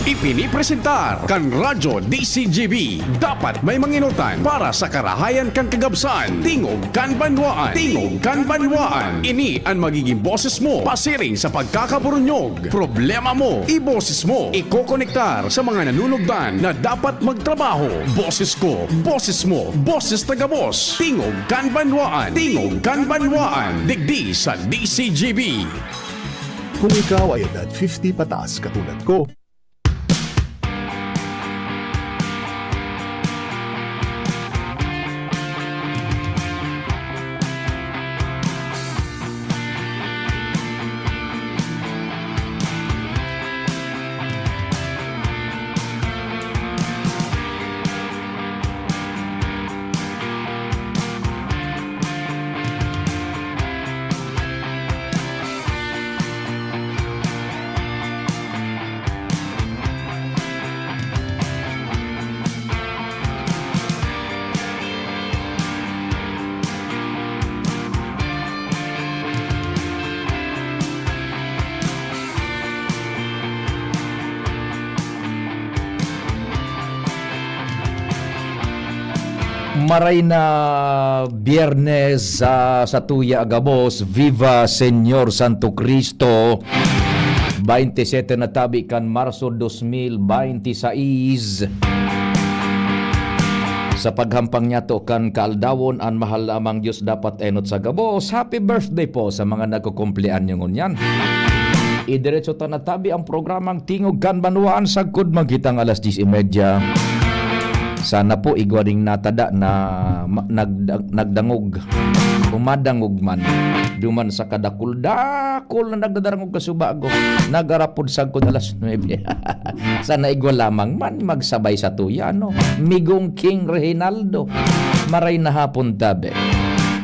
Ipinipresentar kan Radyo DCGB. Dapat may manginutan para sa karahayan kan kagabsan. Tingog kan banwaan. Tingog kan banwaan. Ini ang magiging boses mo pasiring sa pagkakaburunyog. Problema mo, iboses mo. Ikokonektar sa mga nanunugdan na dapat magtrabaho. Boses ko, boses mo, boses taga-boss. Tingog kan banwaan. Tingog kan banwaan. Digdi sa DCGB. Kung ikaw ay edad 50 pataas katulad ko, maray na Biyernes sa Tuya Agabos, Viva Señor Santo Cristo. 27 na tabi kan Marso 2026. Sa paghampang niya to kan kaaldawon, ang mahal lamang Diyos dapat enot sa Gabos. Happy birthday po sa mga nagkukumplean nyo ngunyan. Idiretso ta na tabi ang programang Tingog kan Banwaan sagkod magitang alas 10:30. Sana po igwaring natada na nagdangog, umadangog man, duman sa kadakul-dakul na nagdadarangog kasubago, nagarapod sagkod alas 9. Sana igwa lamang man magsabay sa tuya, no? Migong King Reynaldo, maray na hapon tabi.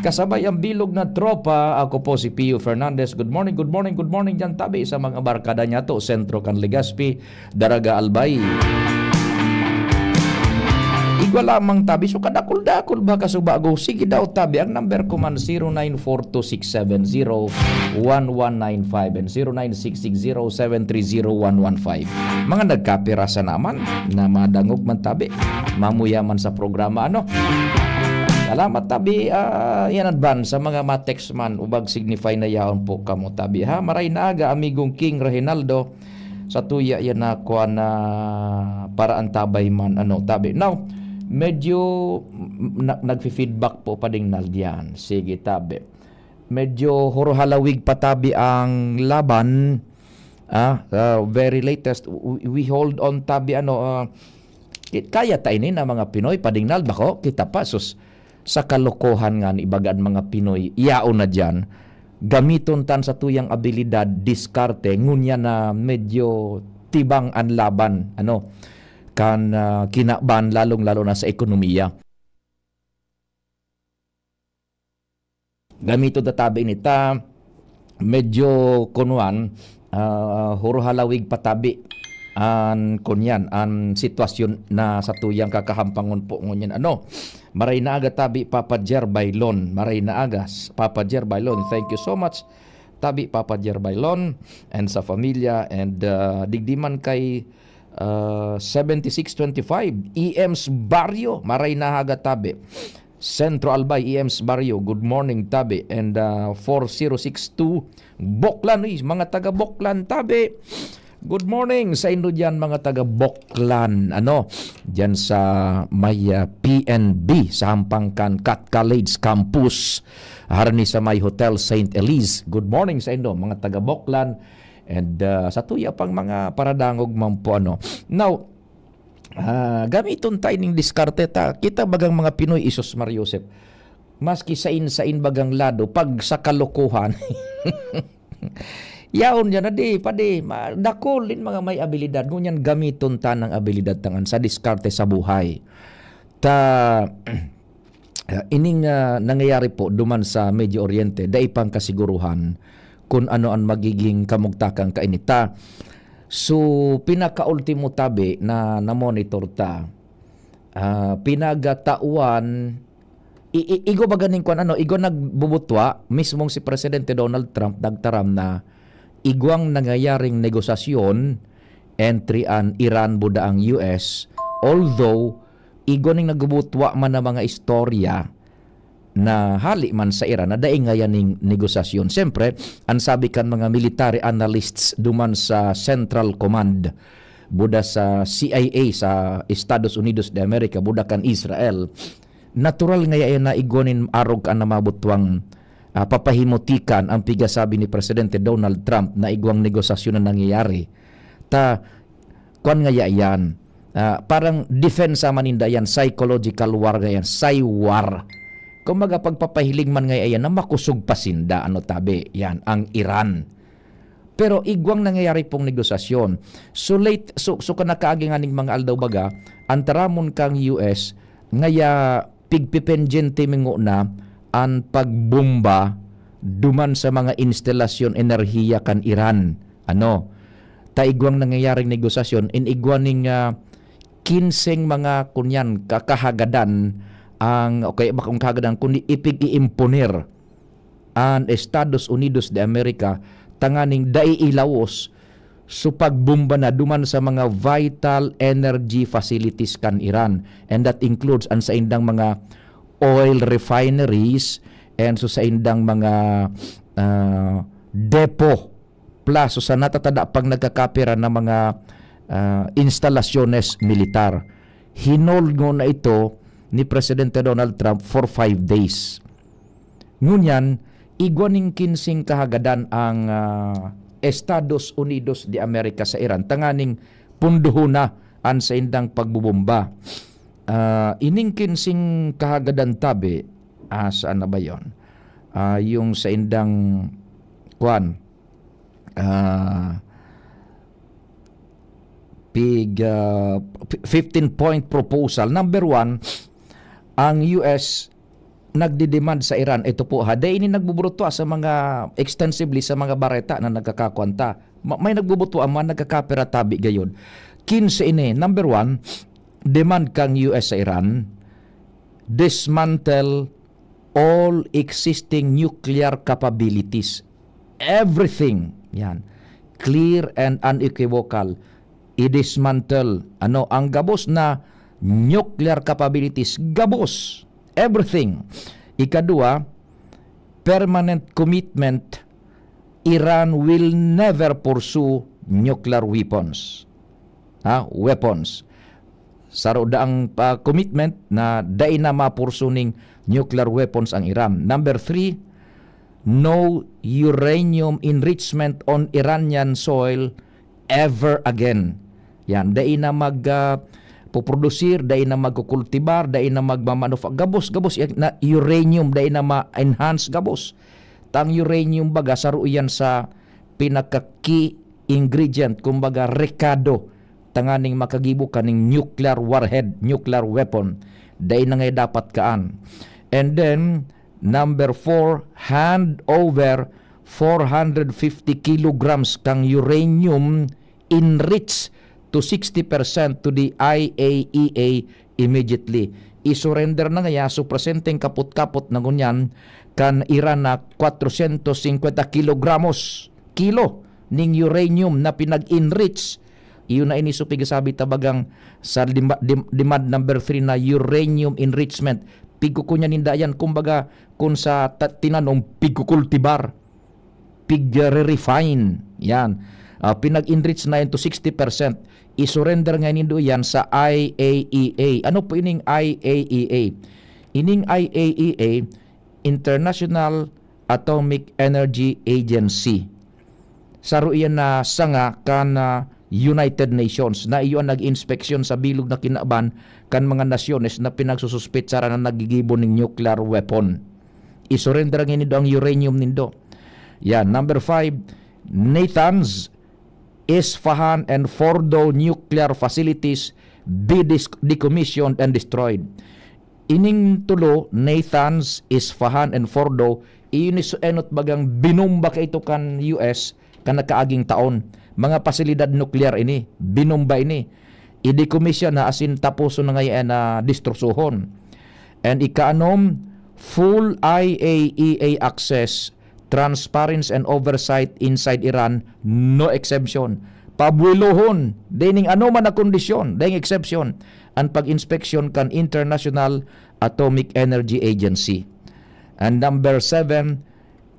Kasabay ang bilog na tropa, ako po si Pio Fernandez. Good morning, good morning, good morning dyan tabi sa mga barkada niya to, Sentro Can Legazpi, Daraga Albay. Igwa lamang tabi, so kadakul-dakul ba kasubago? Sige daw tabi, ang number ko man 0942-670-1195 and 09660730-115. Mga nagkapirasa naman na madangog man tabi, mamuyaman sa programa, ano? Salamat tabi, yan advance sa mga matex man, ubag signify na yaon po kamo tabi, ha? Maray na aga, amigong King Reynaldo, sa tuya yan na kuha na para antabay man, ano, tabi. Now, medyo nagfi-feedback po pa ding naldiyan. Sige tabi. Medyo horohalawig patabi ang laban. Very latest. We hold on tabi kaya tayo na mga Pinoy pading nalbako. Kita pa sus sa kalokohan nga ni ibagaan mga Pinoy. Iyaon na dyan. Gamiton tan sa tuyang abilidad, diskarte, ngunya na medyo tibang ang laban. Kan kinaban lalong-lalo na sa ekonomiya. Gamito databi nita medyo kunuan horohalawig patabi an kunyan an sitwasyon na sa tuyang kakahampangon po ngunyan maray na aga tabi Papa Jer Bailon, maray na agas Papa Jer Bailon, thank you so much tabi Papa Jer Bailon and sa familia and digdiman kay 7625 EMS Barrio, maray na haga tabi. Centro Albay EMS Barrio, good morning tabi. And 4062 Boklan, mga taga Boklan tabi. Good morning sa inyo dyan mga taga Boklan, dyan sa may PNB sa Hampangkan Cat College Campus, harani sa may Hotel St. Elise. Good morning sa inyo mga taga Boklan. And sa tuya pang mga paradangog man po Now, gamiton tayo ng diskarte ta. Kita bagang mga Pinoy isos Mariosep. Maski sain bagang lado, pag sa kalokohan. Yaon dyan na pade, dakulin mga may abilidad. Ngunyan gamiton ta ng abilidad tangan sa diskarte sa buhay. Ining nangyayari po duman sa Medio Oriente, daipang kasiguruhan kung ano ang magiging kamugtakang kainita. So, pinaka-ultimo tabi na monitor ta, pinagatauan, igo ba ganing kung igo nagbubutwa, mismong si Presidente Donald Trump nagtaram na igwang nangyayaring negosasyon entry an Iran buda ang US, although igoning nagubutwa man na mga istorya na hali man sa Iran na daing nga yaning negosasyon. Siyempre, ang sabi kan mga military analysts duman sa Central Command buda sa CIA sa Estados Unidos de America buda kan Israel, natural nga yan na igonin arog ka na mabutwang papahimutikan ang pigasabi ni Presidente Donald Trump na igwang negosasyon na nangyayari. Kuan nga yan, parang defense maninda yan, psychological war nga yan, war. Kung pagpapahiling man nga yan na makusog pasinda, yan, ang Iran. Pero igwang nangyayari pong negosasyon. So kanakaagi nga ning mga aldaw baga, antaramon kang US, ngaya pigpipenjente mingo na ang pagbomba duman sa mga instalasyon enerhiya kan Iran. Taigwang nangyayaring negosasyon in igwaning 15 mga kunyan kakahagadan ang kakahagadan kundi ipig-iimponer ang Estados Unidos de America tanganing daiilawos so pagbomba na duman sa mga vital energy facilities kan Iran, and that includes ang sa indang mga oil refineries and so sa indang mga depo plus so sa natatada pag nagkakapira ng mga installasyones militar. Hinold ngo na ito ni Presidente Donald Trump for 5 days. Ngunyan, igwaning 15 kahagadan ang Estados Unidos de America sa Iran. Tanganing punduho na ang sa indang pagbubomba. Ining 15 kahagadan tabi, saan na ba yun? Yung sa indang 15-point proposal. Number 1, ang US nagdidemand sa Iran. Ito po day ini nagbuburuto sa mga extensively sa mga bareta na nagkakakwanta. May nagbubuto man nagkakapera tabi gayon. 15 ini. Number 1, demand kang US sa Iran dismantle all existing nuclear capabilities. Everything. Yan. Clear and unequivocal. I-dismantle ang gabos na nuclear capabilities. Gabos. Everything. Ikadua, permanent commitment, Iran will never pursue nuclear weapons. Weapons. Saroda ang commitment na dai na mapursuning nuclear weapons ang Iran. Number 3, no uranium enrichment on Iranian soil ever again. Yan, dai na puprodusir, dai na magkukultibar, dai na magmamanufacture. Gabos na uranium, dai na ma-enhance gabos. Tang uranium baga, saro yan sa pinaka-key ingredient, kumbaga rekado, tanganing makagibo ka ng nuclear warhead, nuclear weapon. Dai na ngay dapat kaan. And then, number 4, hand over 450 kilograms kang uranium enriched to 60% to the IAEA immediately. I-surrender na nga so presenteng kaput-kaput na ngunyan kan Iran na 450 kilogramos ning uranium na pinag-enrich. Iyon na ini so pigasabi tabagang sa demand number 3 na uranium enrichment. Pigukunya nindayan kumbaga kung sa tinanong pigukultibar, pig-refine. Yan. Pinag-enrich na yun to 60%. I-surrender nga nindo yan sa IAEA. Ano po ining IAEA? Ining IAEA, International Atomic Energy Agency. Saro iyan na sanga kan United Nations na iyon nag-inspeksyon sa bilog na kinaban kan mga nasyones na pinagsususpitsara na nagigibo ng nuclear weapon. I-surrender nga nindo ang uranium nindo. Yan. Number 5, Natanz, Isfahan and Fordo nuclear facilities be decommissioned and destroyed. Ining tulo, Natanz, Isfahan and Fordo, iyon enot bagang binomba ka ito kan US kan nakaaging taon. Mga pasilidad nuklear ini, binomba ini. I-decommission na asin tapuso na ngayon na distrosuhon. And ikaanom, full IAEA access, transparency and oversight inside Iran, no exemption. pabuilohon dining anuman na kondisyon, ding exception ang pag-inspeksyon kan International Atomic Energy Agency. And number 7,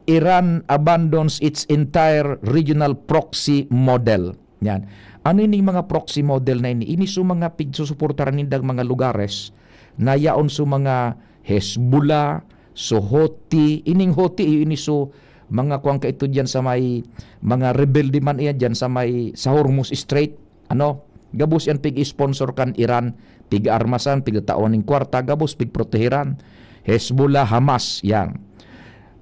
Iran abandons its entire regional proxy model. Yan. Ano ini mga proxy model na ini? Ini su mga pigsusuportaran nindang mga lugares na yaon su mga Hezbollah, su Houthi, ining Houthi ini su mga kuwang kaito dyan sa may mga rebelde man iyan dyan sa may sa Hormuz Strait. Ano? Gabos yan pig-sponsor kan Iran, pig-armasan, pig-taon ng kwarta, gabos pig-protehiran. Hezbollah, Hamas, yan.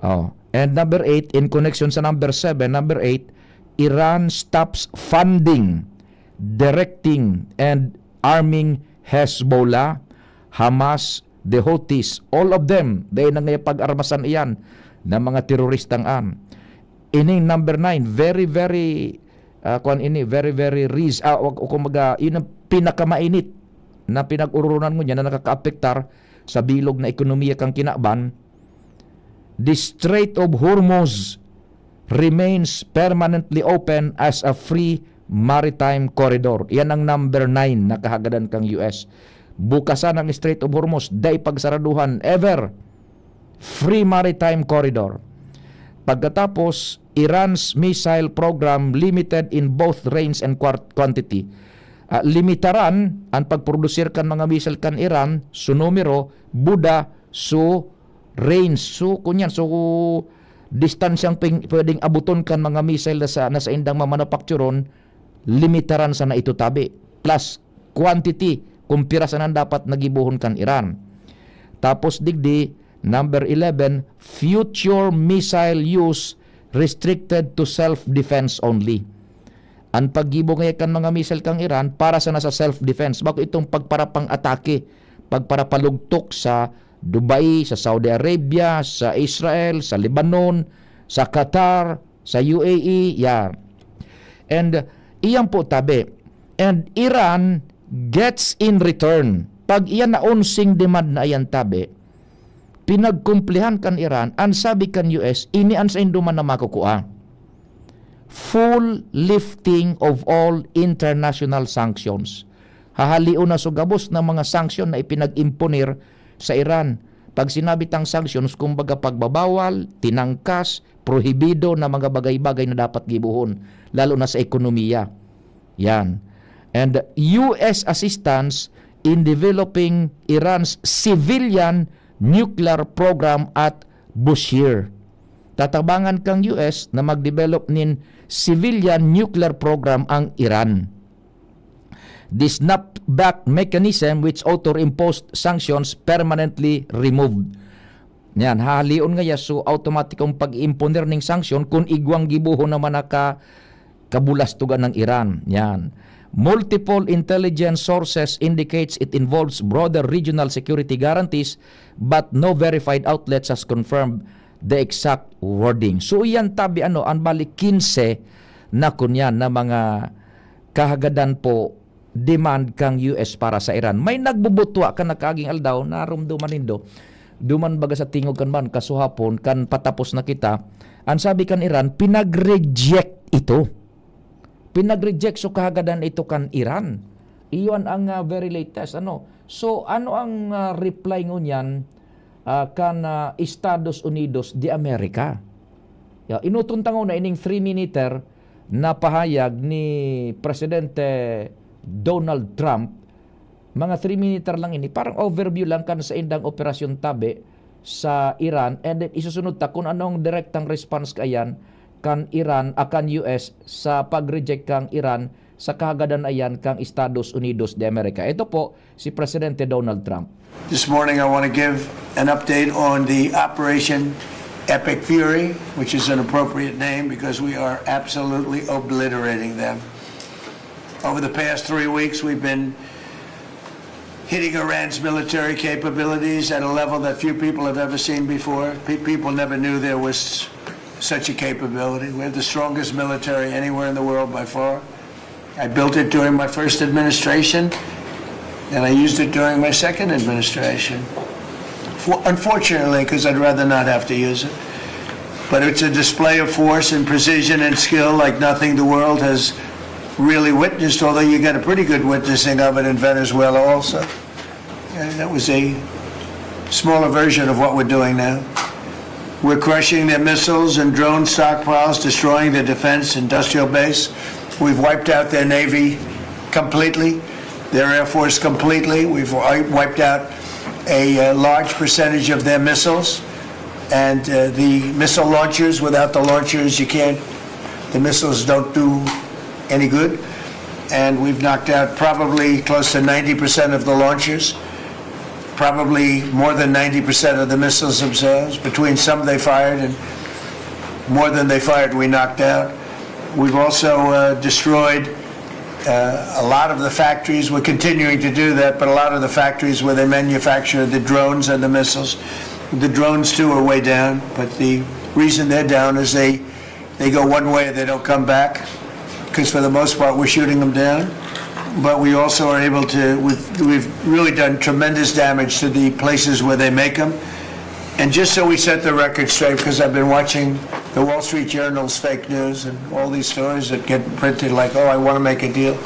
Oh. And number 8, in connection sa number 7, number 8, Iran stops funding, directing, and arming Hezbollah, Hamas, the Houthis, all of them, dahil na ngayon pag-armasan iyan ng mga teroristang Ining number 9, very, very, kumaga, yun ang pinakamainit na pinag-urunan mo niya na nakaka-apektar sa bilog na ekonomiya kang kinaban. The Strait of Hormuz remains permanently open as a free maritime corridor. Yan ang number 9 na kahagadan kang US. Bukasan ang Strait of Hormuz, day pagsaraduhan ever. Free maritime corridor. Pagkatapos, Iran's missile program limited in both range and quantity. Limitaran ang pagprodusir kan mga missile kan Iran, su numero, buda, su range, su kunyan, su distansyang pwedeng abuton kan mga missile na sa indang mamanufacturon, limitaran sa na ito tabi. Plus, quantity, kung pirasanan dapat nagibuhon kan Iran. Tapos digdi, number 11, future missile use restricted to self-defense only. Ang paggibo ngayon kan mga missile kang Iran para sa nasa self-defense. Bako itong pagparapang atake, pagparapalugtok sa Dubai, sa Saudi Arabia, sa Israel, sa Lebanon, sa Qatar, sa UAE, yan. And iyan po tabi. And Iran gets in return. Pag iyan na unsing demand na iyan tabi, pinagkumplihan kan Iran, ang sabi kan US, ini ang sa induman na makukuha. Full lifting of all international sanctions. Hahaliun na sugabos ng mga sanksyon na ipinag-imponir sa Iran. Pag sinabi tang sanctions, kumbaga pagbabawal, tinangkas, prohibido na mga bagay-bagay na dapat gibuhon, lalo na sa ekonomiya. Yan. And US assistance in developing Iran's civilian nuclear program at Bushehr. Tatabangan kang US na mag-develop nin civilian nuclear program ang Iran. The snapback mechanism which author-imposed sanctions permanently removed. Yan, halion nga yaso automatikong pag-imponer ng sanksyon kung igwang gibuho naman kabulastugan ng Iran. Yan. Multiple intelligence sources indicates it involves broader regional security guarantees but no verified outlets has confirmed the exact wording. So iyan tabi ang balik 15 na kunyan na mga kahagadan po demand kang US para sa Iran. May nagbubutwa ka na kaaging aldaw na rumduman nindo. Duman baga sa tingog kan man kasuhapon kan patapos na kita. Ang sabi kan Iran pinag-reject ito. Pinag-reject so kahagadan ito kan Iran. Iyon ang very latest So ano ang reply ngunyan kan Estados Unidos de America? Inutuntang na ining 3-minute na pahayag ni Presidente Donald Trump. Mga 3-minute lang ini. Parang overview lang kan sa indang operasyon tabi sa Iran. And then isusunod ta kung anong direktang response kayan kan Iran, kan US sa pag-reject kang Iran sa kahagadan ayan kang Estados Unidos de America. Ito po si Presidente Donald Trump. This morning I want to give an update on the Operation Epic Fury, which is an appropriate name because we are absolutely obliterating them. Over the past 3 weeks, we've been hitting Iran's military capabilities at a level that few people have ever seen before. People never knew there was such a capability. We have the strongest military anywhere in the world by far. I built it during my first administration, and I used it during my second administration. Unfortunately, because I'd rather not have to use it. But it's a display of force and precision and skill like nothing the world has really witnessed, although you got a pretty good witnessing of it in Venezuela also. And that was a smaller version of what we're doing now. We're crushing their missiles and drone stockpiles, destroying their defense industrial base. We've wiped out their Navy completely, their Air Force completely. We've wiped out a large percentage of their missiles. And the missile launchers, without the launchers, the missiles don't do any good. And we've knocked out probably close to 90% of the launchers, probably more than 90% of the missiles themselves. Between some they fired and more than they fired, we knocked out. We've also destroyed a lot of the factories. We're continuing to do that, but a lot of the factories where they manufacture the drones and the missiles. The drones, too, are way down, but the reason they're down is they go one way and they don't come back, because for the most part we're shooting them down. But we also are able to, we've really done tremendous damage to the places where they make them. And just so we set the record straight, because I've been watching the Wall Street Journal's fake news and all these stories that get printed like, oh, I want to make a deal.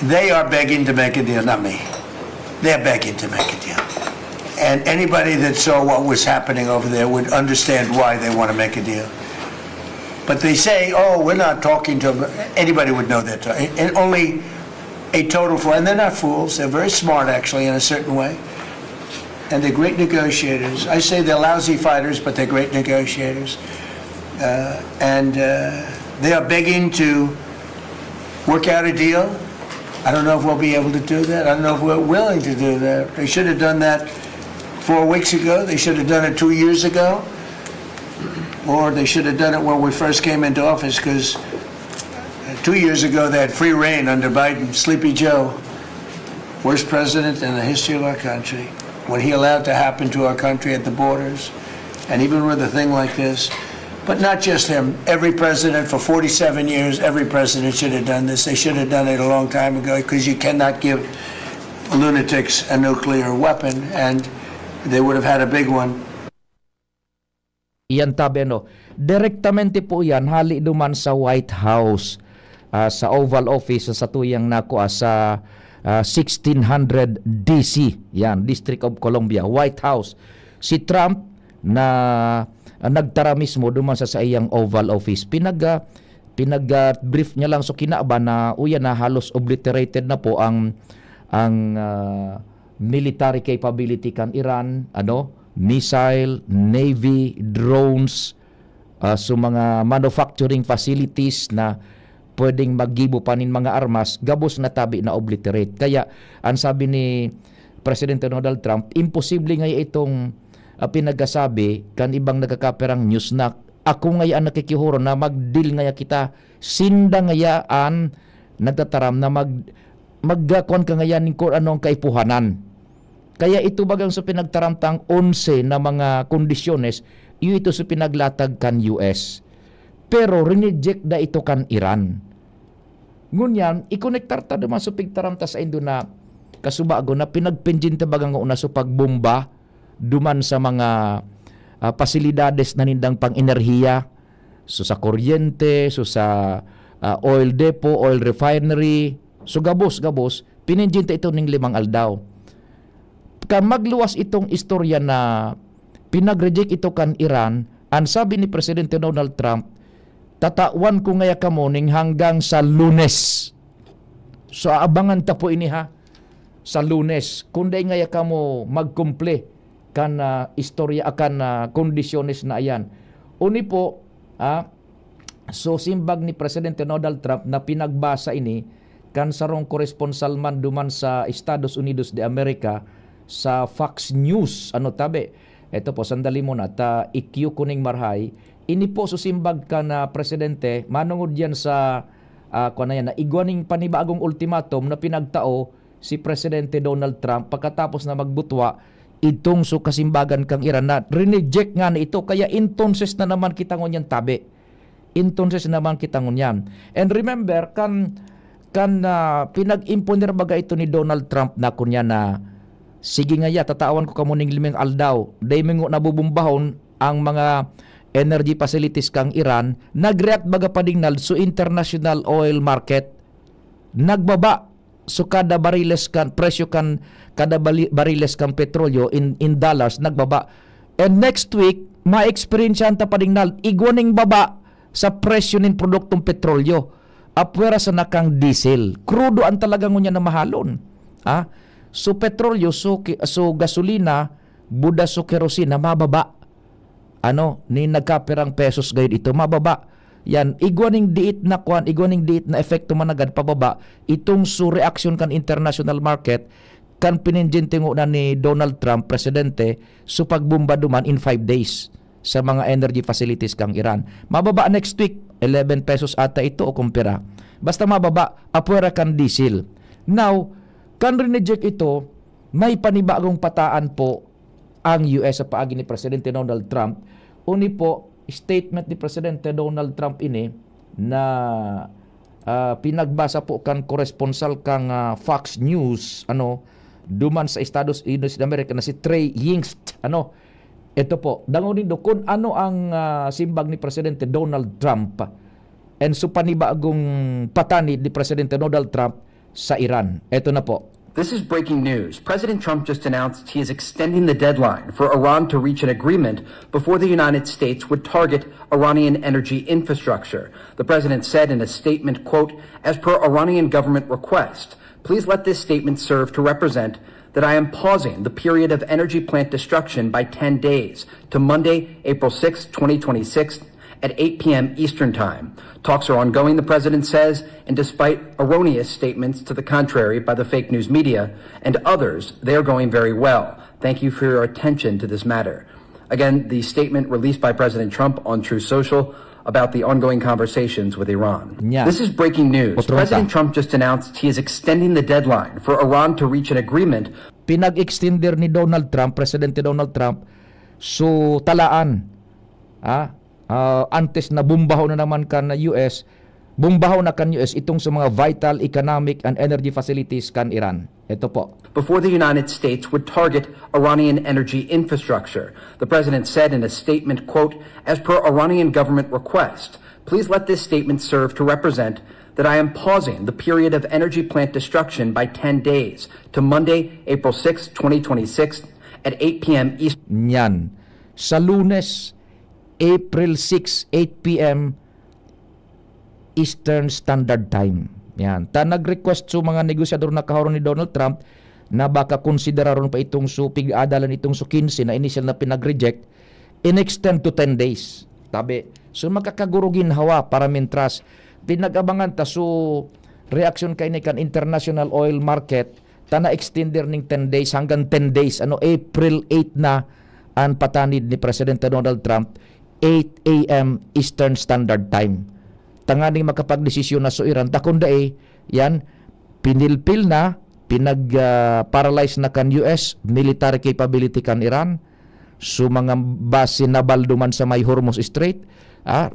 They are begging to make a deal, not me. They're begging to make a deal. And anybody that saw what was happening over there would understand why they want to make a deal. But they say, oh, we're not talking to them. Anybody would know that. And only a total fool. And they're not fools. They're very smart, actually, in a certain way. And they're great negotiators. I say they're lousy fighters, but they're great negotiators. They are begging to work out a deal. I don't know if we'll be able to do that. I don't know if we're willing to do that. They should have done that 4 weeks ago. They should have done it 2 years ago. Or they should have done it when we first came into office, because 2 years ago they had free reign under Biden. Sleepy Joe, worst president in the history of our country. What he allowed to happen to our country at the borders, and even with a thing like this. But not just him. Every president for 47 years, every president should have done this. They should have done it a long time ago, because you cannot give lunatics a nuclear weapon, and they would have had a big one. Iyan tabi ano, direktamente po yan hali duman sa White House, sa Oval Office sa tuyang nako sa 1600 DC, yan, District of Columbia, White House. Si Trump na nagtara mismo duman sa iyang Oval Office, pinag-brief niya lang so kinaba na uyan na halos obliterated na po ang military capability kan Iran, missile, navy, drones, so mga manufacturing facilities na pwedeng maggibo pa nin mga armas, gabos na tabi na obliterate. Kaya ang sabi ni Presidente Donald Trump, imposible nga itong pinagasabi kan ibang nagkakaperang news na ako ngayaan nakikihuro na mag-deal ngaya kita, sinda ngayaan nagtataram na magkakuan ka ngayanin kung anong kaipuhanan. Kaya ito bagang sa pinagtaramtang 11 na mga kondisyones, ito sa pinaglatag kan US. Pero rineject da ito kan Iran. Ngunyan, ikonektar ta naman sa pigtaramta sa Indo na kasubago na pinagpinjinta bagang una sa pagbomba duman sa mga pasilidades na nindang pang-enerhiya, so sa kuryente, so sa oil depot, oil refinery, so gabos, pininjinta ito ning 5 aldaw. Magluwas itong istorya na pinag-reject ito kan Iran, ang sabi ni Presidente Donald Trump, tatawan ko ngaya kamuning hanggang sa Lunes. So abangan ta po ini ha, sa Lunes. Kundi ngaya kamo magkumple kan istorya akan kondisyones na ayan. Uni po, so simbag ni Presidente Donald Trump na pinagbasa ini kan sarong koresponsal man duman sa Estados Unidos de America, sa Fox News, tabi, ito po, sandali mo na, IQ kuning marhay, ini po susimbag ka na presidente, manungod yan sa, na igwaning panibagong ultimatum na pinagtao si Presidente Donald Trump pagkatapos na magbutwa, itong so kasimbagan kang Iran na rineject nga na ito, kaya entonces na naman kita ngunyan tabi. Entonces naman kita ngunyan. And remember, kan pinag-imponer baga ito ni Donald Trump na kunya na sige nga ya, tatawan ko kamuning 5 aldaw. Day mingo nabubumbahon ang mga energy facilities kang Iran, nag-react baga padingnal so international oil market. nagbaba. So kada bariles kan presyo kan kada bariles kan petrolyo in dollars nagbaba. And next week ma-experience ta padingnal igwaning baba sa presyo nin produktong petrolyo. Apwera sa nakang diesel. Crudo ang talagang ngunya na mahalon. So petrolyo, so gasolina, buda so kerosina mababa. Ni nagkapirang pesos gayud ito mababa. Yan, igwaning diit na epekto managad pababa, itong reaksyon kan international market, kan pininjente na ni Donald Trump, presidente, pagbumba duman in 5 days sa mga energy facilities kang Iran. Mababa next week, 11 pesos ata ito o kumpira. Basta mababa, apwera kan diesel. Now, kan rineject ito, may panibagong pataan po ang US sa paagi ni Presidente Donald Trump. Uni po, statement ni Presidente Donald Trump ini na pinagbasa po kan koresponsal kang Fox News duman sa Estados Unidos de America na si Trey Yingst ito po dangonin do kung ano ang simbag ni Presidente Donald Trump and panibagong patanid ni Presidente Donald Trump sa Iran. Ito na po. This is breaking news. President Trump just announced he is extending the deadline for Iran to reach an agreement before the United States would target Iranian energy infrastructure. The president said in a statement, quote, "As per Iranian government request, please let this statement serve to represent that I am pausing the period of energy plant destruction by 10 days to Monday, April 6, 2026, at 8 p.m. Eastern Time. Talks are ongoing, the president says, and despite erroneous statements to the contrary by the fake news media and others, they are going very well. Thank you for your attention to this matter." Again, the statement released by President Trump on True Social about the ongoing conversations with Iran. Yeah. This is breaking news. Potronta. President Trump just announced he is extending the deadline for Iran to reach an agreement. Pinag-extender ni Donald Trump, Presidente Donald Trump, talaan. Antes na bumbaho na naman kan US, bumbaho na kan US itong sa mga vital economic and energy facilities kan Iran. Ito po. Before the United States would target Iranian energy infrastructure. The president said in a statement, quote, "As per Iranian government request, please let this statement serve to represent that I am pausing the period of energy plant destruction by 10 days to Monday, April 6, 2026 at 8 p.m. Eastern. Yan. Sa Lunes, April 6, 8 p.m. Eastern Standard Time. Yan. Nag-request mga negosyador na kaharon ni Donald Trump na baka konsideraron pa itong pig-adalan itong 15 na initial na pinag-reject in-extend to 10 days. Tabi. So makakagurugin hawa para mintras pinag-abangan reaction kay ni kan international oil market extender ning 10 days hanggang 10 days April 8 na ang patanid ni Presidente Donald Trump 8 a.m. Eastern Standard Time. Tanganing makapagdesisyon na Iran takundae yan pinilpil na pinag-paralyze na kan US military capability kan Iran mga base naval duman sa may Hormuz Strait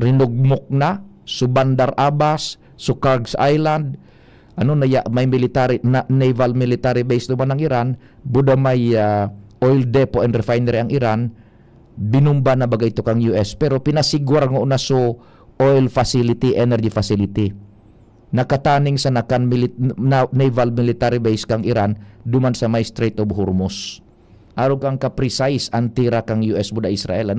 rinugmok na Bandar Abbas Kargs Island may military naval military base duman ng Iran buda may oil depot and refinery ang Iran binumba na bagay ito kang US pero pinasigwar nga una oil facility, energy facility nakataning sa nakan naval military base kang Iran duman sa may Strait of Hormuz araw kang ka-precise ang tira kang US buda Israel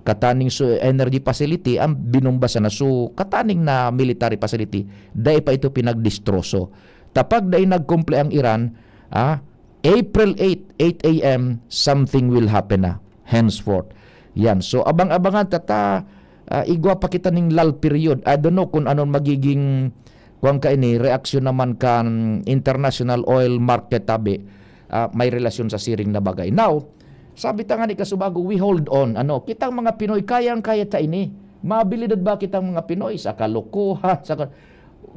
kataning energy facility ang binumba sa kataning na military facility dahil pa ito pinagdistroso tapag dahil nagkumple ang Iran April 8 a.m. something will happen na henceforth. Yan. So abang-abangan igwa pa kita ning lull period. I don't know kung anong magiging reaksyon naman kan international oil market may relasyon sa siring na bagay. Now, sabi ta nga ni Kasubago, we hold on. Kitang mga Pinoy kayang-kaya ta ini. Mabilidad ba kitang mga Pinoy sa kalokohan,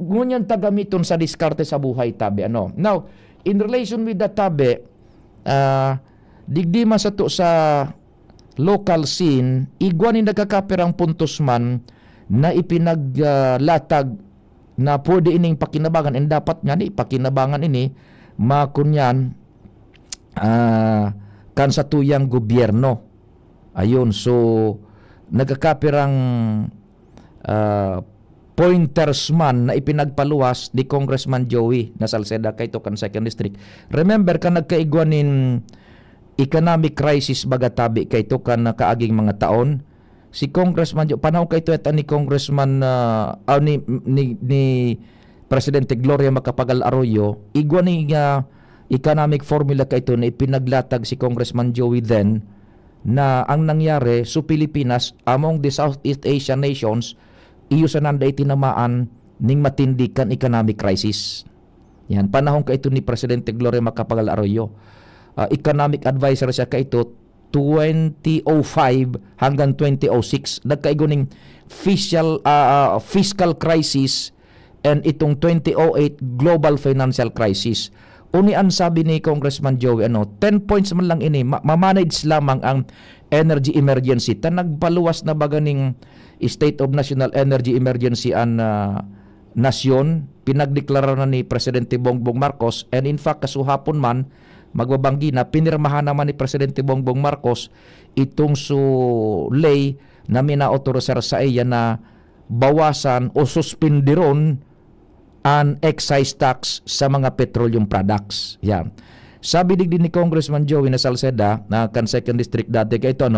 ngunyan tagamiton sa diskarte sa buhay Now, in relation with that digdi man sa local scene, igwan ni nagkakapirang puntos man na ipinaglatag na pwede ining pakinabangan and dapat nga ni pakinabangan ini makunyan kan sa tuyang gobyerno. Ayun, so nagkakapirang pointers man na ipinagpaluwas ni Congressman Joey na Salceda kay to kan 2nd District. Remember ka nagkaigwanin economic crisis bagatabi kay to kan kaaging mga taon. Si Congressman Joey, panahon kay to ni Congressman ni Presidente Gloria Macapagal Arroyo, igwani nga economic formula kay to na ipinaglatag si Congressman Joey then na ang nangyari sa Pilipinas among the Southeast Asian nations iyo sa nanday tinamaan ning matindikan economic crisis. Yan, panahon ka ito ni Presidente Gloria Macapagal Arroyo. Economic advisor siya ka ito 2005 hanggang 2006. Nagkaigo ning fiscal crisis and itong 2008 global financial crisis. Uni ang sabi ni Congressman Joey, 10 points man lang ini, ma-manage lamang ang energy emergency. Nagpaluwas na baga ning State of National Energy Emergency ang nasyon, pinagdeklara na ni Presidente Bongbong Marcos, and in fact kasuhapon man magbabanggi na pinirmahan naman ni Presidente Bongbong Marcos itong ley na minaautorisar sa iya na bawasan o suspindiron ang excise tax sa mga petroleum products. Yan. Sabi din ni Congressman Joey na Salceda na kan 2nd District dati kay ito,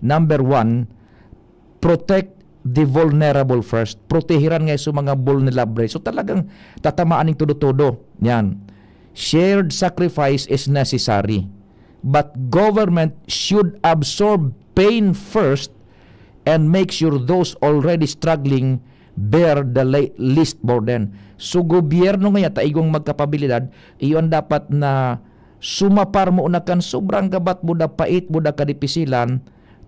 number 1, protect the vulnerable first. Protehiran nga sa mga vulnerable. So talagang tatamaan ng todo-todo. Yan. Shared sacrifice is necessary. But government should absorb pain first and make sure those already struggling bear the least burden. So gobyerno nga taigong magkapabilidad, iyon dapat na sumapar mo na kan sobrang gabat mo da pait mo da kadipisilan,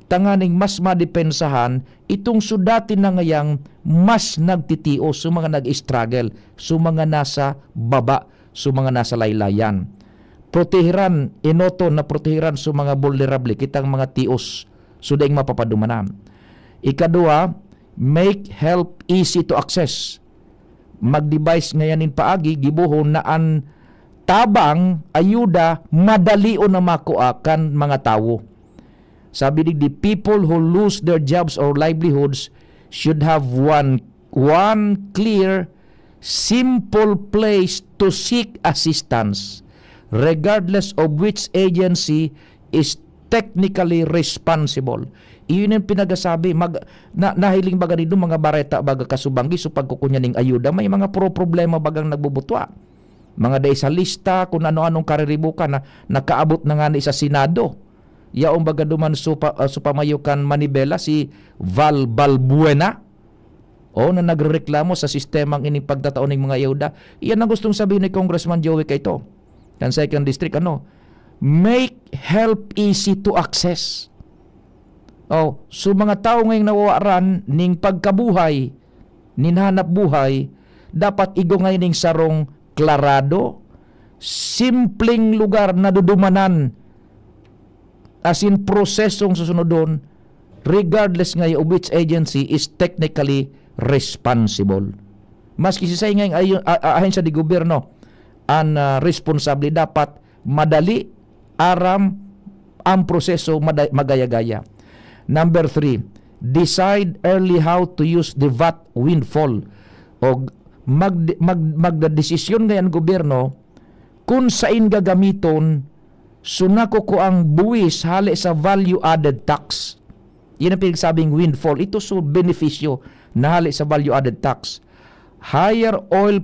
tanganing mas madepensahan itong sudatin na ngayang mas nagtitio sa mga nag-struggle, sa mga nasa baba, sa mga nasa laylayan. Protehiran, inoto na protehiran sa mga vulnerable, kitang mga tios, sudaing mapapadumanan. Ikadua, make help easy to access. Mag-device ngayanin paagi, gibuhon na ang tabang, ayuda, madali o na makuha kan mga tao. Sabi di people who lose their jobs or livelihoods should have one clear, simple place to seek assistance, regardless of which agency is technically responsible. Iyon yung pinagasabi, nahiling baga nito mga bareta baga kasubanggi so pagkukunya ning ayuda, may mga problema bagang nagbubutwa. Mga day sa lista kung ano-anong kariribukan na nakaabot na nga ni sa Senado. Yaong baga duman supamayukan Manibela si Val Balbuena na nagrereklamo sa sistemang ining pagtataon ng mga ayuda. Iyan ang gustong sabihin ni Congressman Joey Cayto kan 2nd District, make help easy to access. So mga tao ngayong nawawaran ning pagkabuhay, ninhanap buhay, dapat igo ngayon ning sarong klarado, simpleng lugar na dudumanan, as in prosesong susunodon, regardless ngayon of which agency is technically responsible. Maski sa ngayon ahensya di gobyerno, ang responsable dapat madali, aram, ang proseso magaya-gaya. Number 3, decide early how to use the VAT windfall. O magdadesisyon ngayon gobyerno kung saan gagamiton sunako ko ang buwis hali sa value-added tax. Yan ang pinagsabing windfall. Ito so benepisyo na hali sa value-added tax. Higher oil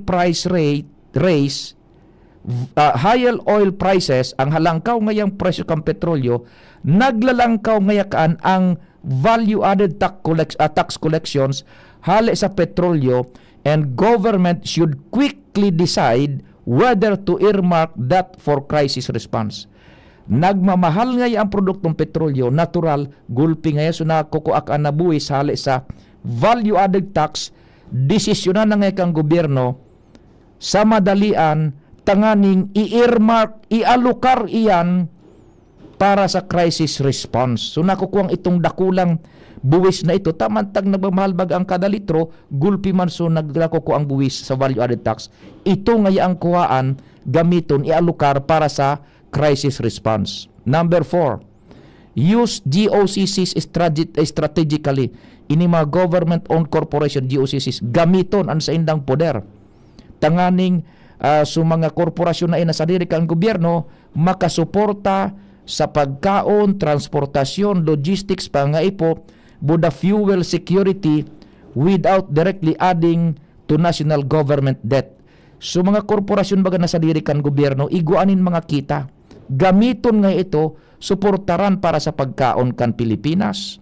prices, ang halangkaw ngayang presyo kang petrolyo, naglalangkaw ngayakaan ang value-added tax collections hali sa petrolyo, and government should quickly decide whether to earmark that for crisis response. Nagmamahal ngayon ang produktong petrolyo, natural, gulpi ngayon so nakukuakaan na buwis hali sa value-added tax, desisyonan na ngayon kang gobyerno sa madalian tanganing i-earmark, i-alokar iyan para sa crisis response. So nakukuang itong dakulang buwis na ito, tamantag nagmamahal bag ang kada litro, gulpi man so naglakuko ang buwis sa value-added tax. Ito ngaya ang kuhaan, gamiton, i-alokar para sa crisis response. Number 4, use GOCCs strategically. ini mga government-owned corporation, GOCCs, gamiton ang sa indang poder. Tanganing mga korporasyon na ina sa diri kang gobyerno, makasuporta sa pagkaon, transportasyon, logistics, pangaipo, buda fuel security without directly adding to national government debt. So mga korporasyon baga na sa diri kang gobyerno, iguanin mga kita. Gamiton nga ito, suportaran para sa pagkaon kan Pilipinas.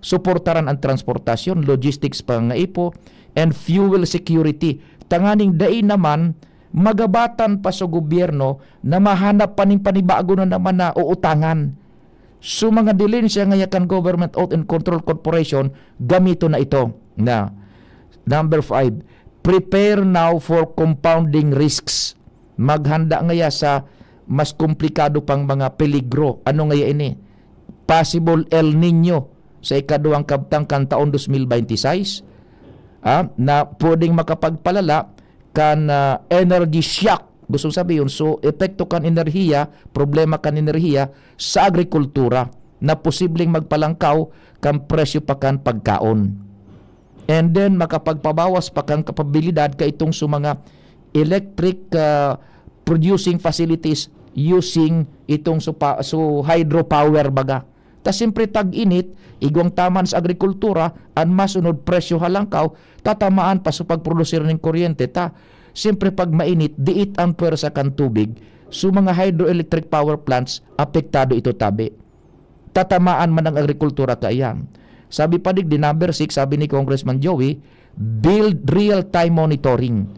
Suportaran ang transportasyon, logistics, pangaipo, and fuel security. Tanganing dai naman magabatan pa sa gobyerno na mahanap panibago na naman na uutangan. So mga dilensya nga yakan Government Owned and Control Corporation, gamito na ito. Na number 5, prepare now for compounding risks. Maghanda ngaya sa mas komplikado pang mga peligro. Ano ngaya ini? Possible El Nino sa ikaduhang kabtang taon 2026, na pwedeng makapagpalala kan energy shock. Gusto sabihin, so epekto kan enerhiya, problema kan enerhiya sa agrikultura na posibleng magpalangkaw kan presyo pa kan pagkaon. And then makapagpabawas pa kan kapabilidad ka itong sa mga electric producing facilities using itong hydropower baga. Ta siyempre tag-init, igwang taman sa agrikultura, ang masunod presyo halangkaw, tatamaan pa sa pagprodusir ng kuryente. Siyempre pag mainit, diit ang pwersa kan tubig, so mga hydroelectric power plants, apektado ito tabi. Tatamaan man ang agrikultura kayang. Sabi pa di number 6, sabi ni Congressman Joey, build real-time monitoring.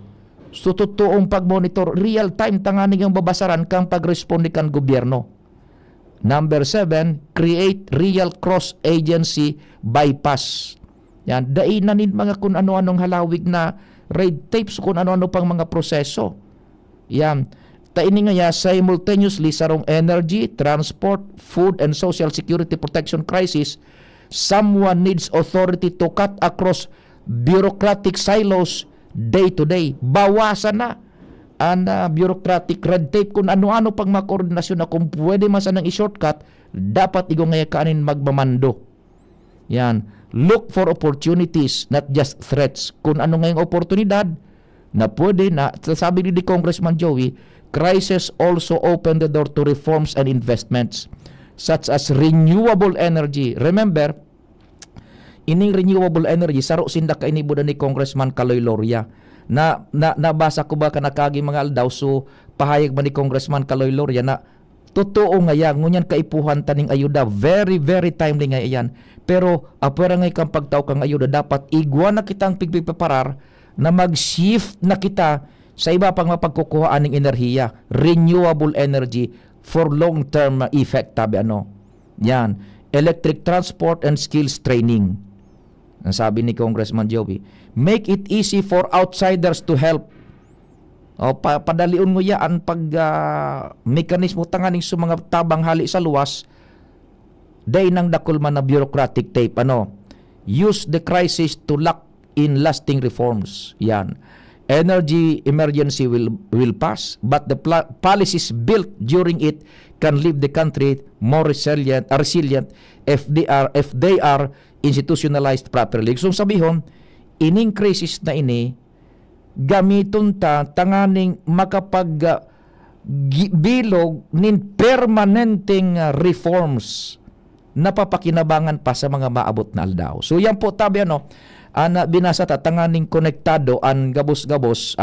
So totoong pag-monitor, real-time, tanganing ang babasaran kang pag-responde kan gobyerno. Number 7, create real cross-agency bypass. Yan, dainanin mga kung ano-anong halawig na red tapes, kung ano-ano pang mga proseso. Yan, taini nga simultaneously sarong energy, transport, food, and social security protection crisis, someone needs authority to cut across bureaucratic silos day to day. Bawasan na ang bureaucratic red tape, kung ano-ano pang mga koordinasyon na kung pwede masanang i-shortcut, dapat igong ngayakanin magmamando. Yan. Look for opportunities, not just threats. Kung ano ngayong oportunidad na pwede na, sabi ni Congressman Joey, crisis also open the door to reforms and investments such as renewable energy. Remember, ining renewable energy, saro sinda ka inibuda ni Congressman Caloy Loria. Nabasa ko ba kanakagi mga aldaw, so pahayag ba ni Congressman Caloy Loria na totoo nga yan, ngunyan kaipuhan taning ayuda, very very timely nga yan, pero apwera nga ikang pagtaw kang ayuda, dapat igwa na kitang pigpipaparar na mag-shift na kita sa iba pang mapagkukuhaan ng enerhiya, renewable energy for long-term effect, tabi yan, electric transport and skills training. Ang sabi ni Congressman Joey, make it easy for outsiders to help. Padaliun mo yan pag mekanismo tanganing sa mga tabang hali sa luwas, day nang dakulman na bureaucratic tape. Use the crisis to lock in lasting reforms. Yan. Energy emergency will pass, but the policies built during it can leave the country more resilient if they are institutionalized properly. So sabihon, ining crisis na ini, gamiton tanganing makapagbilog nin permanenteng reforms na papakinabangan pa sa mga maabot na aldaw. So yan po tabi binasa tanganing konektado an gabos-gabos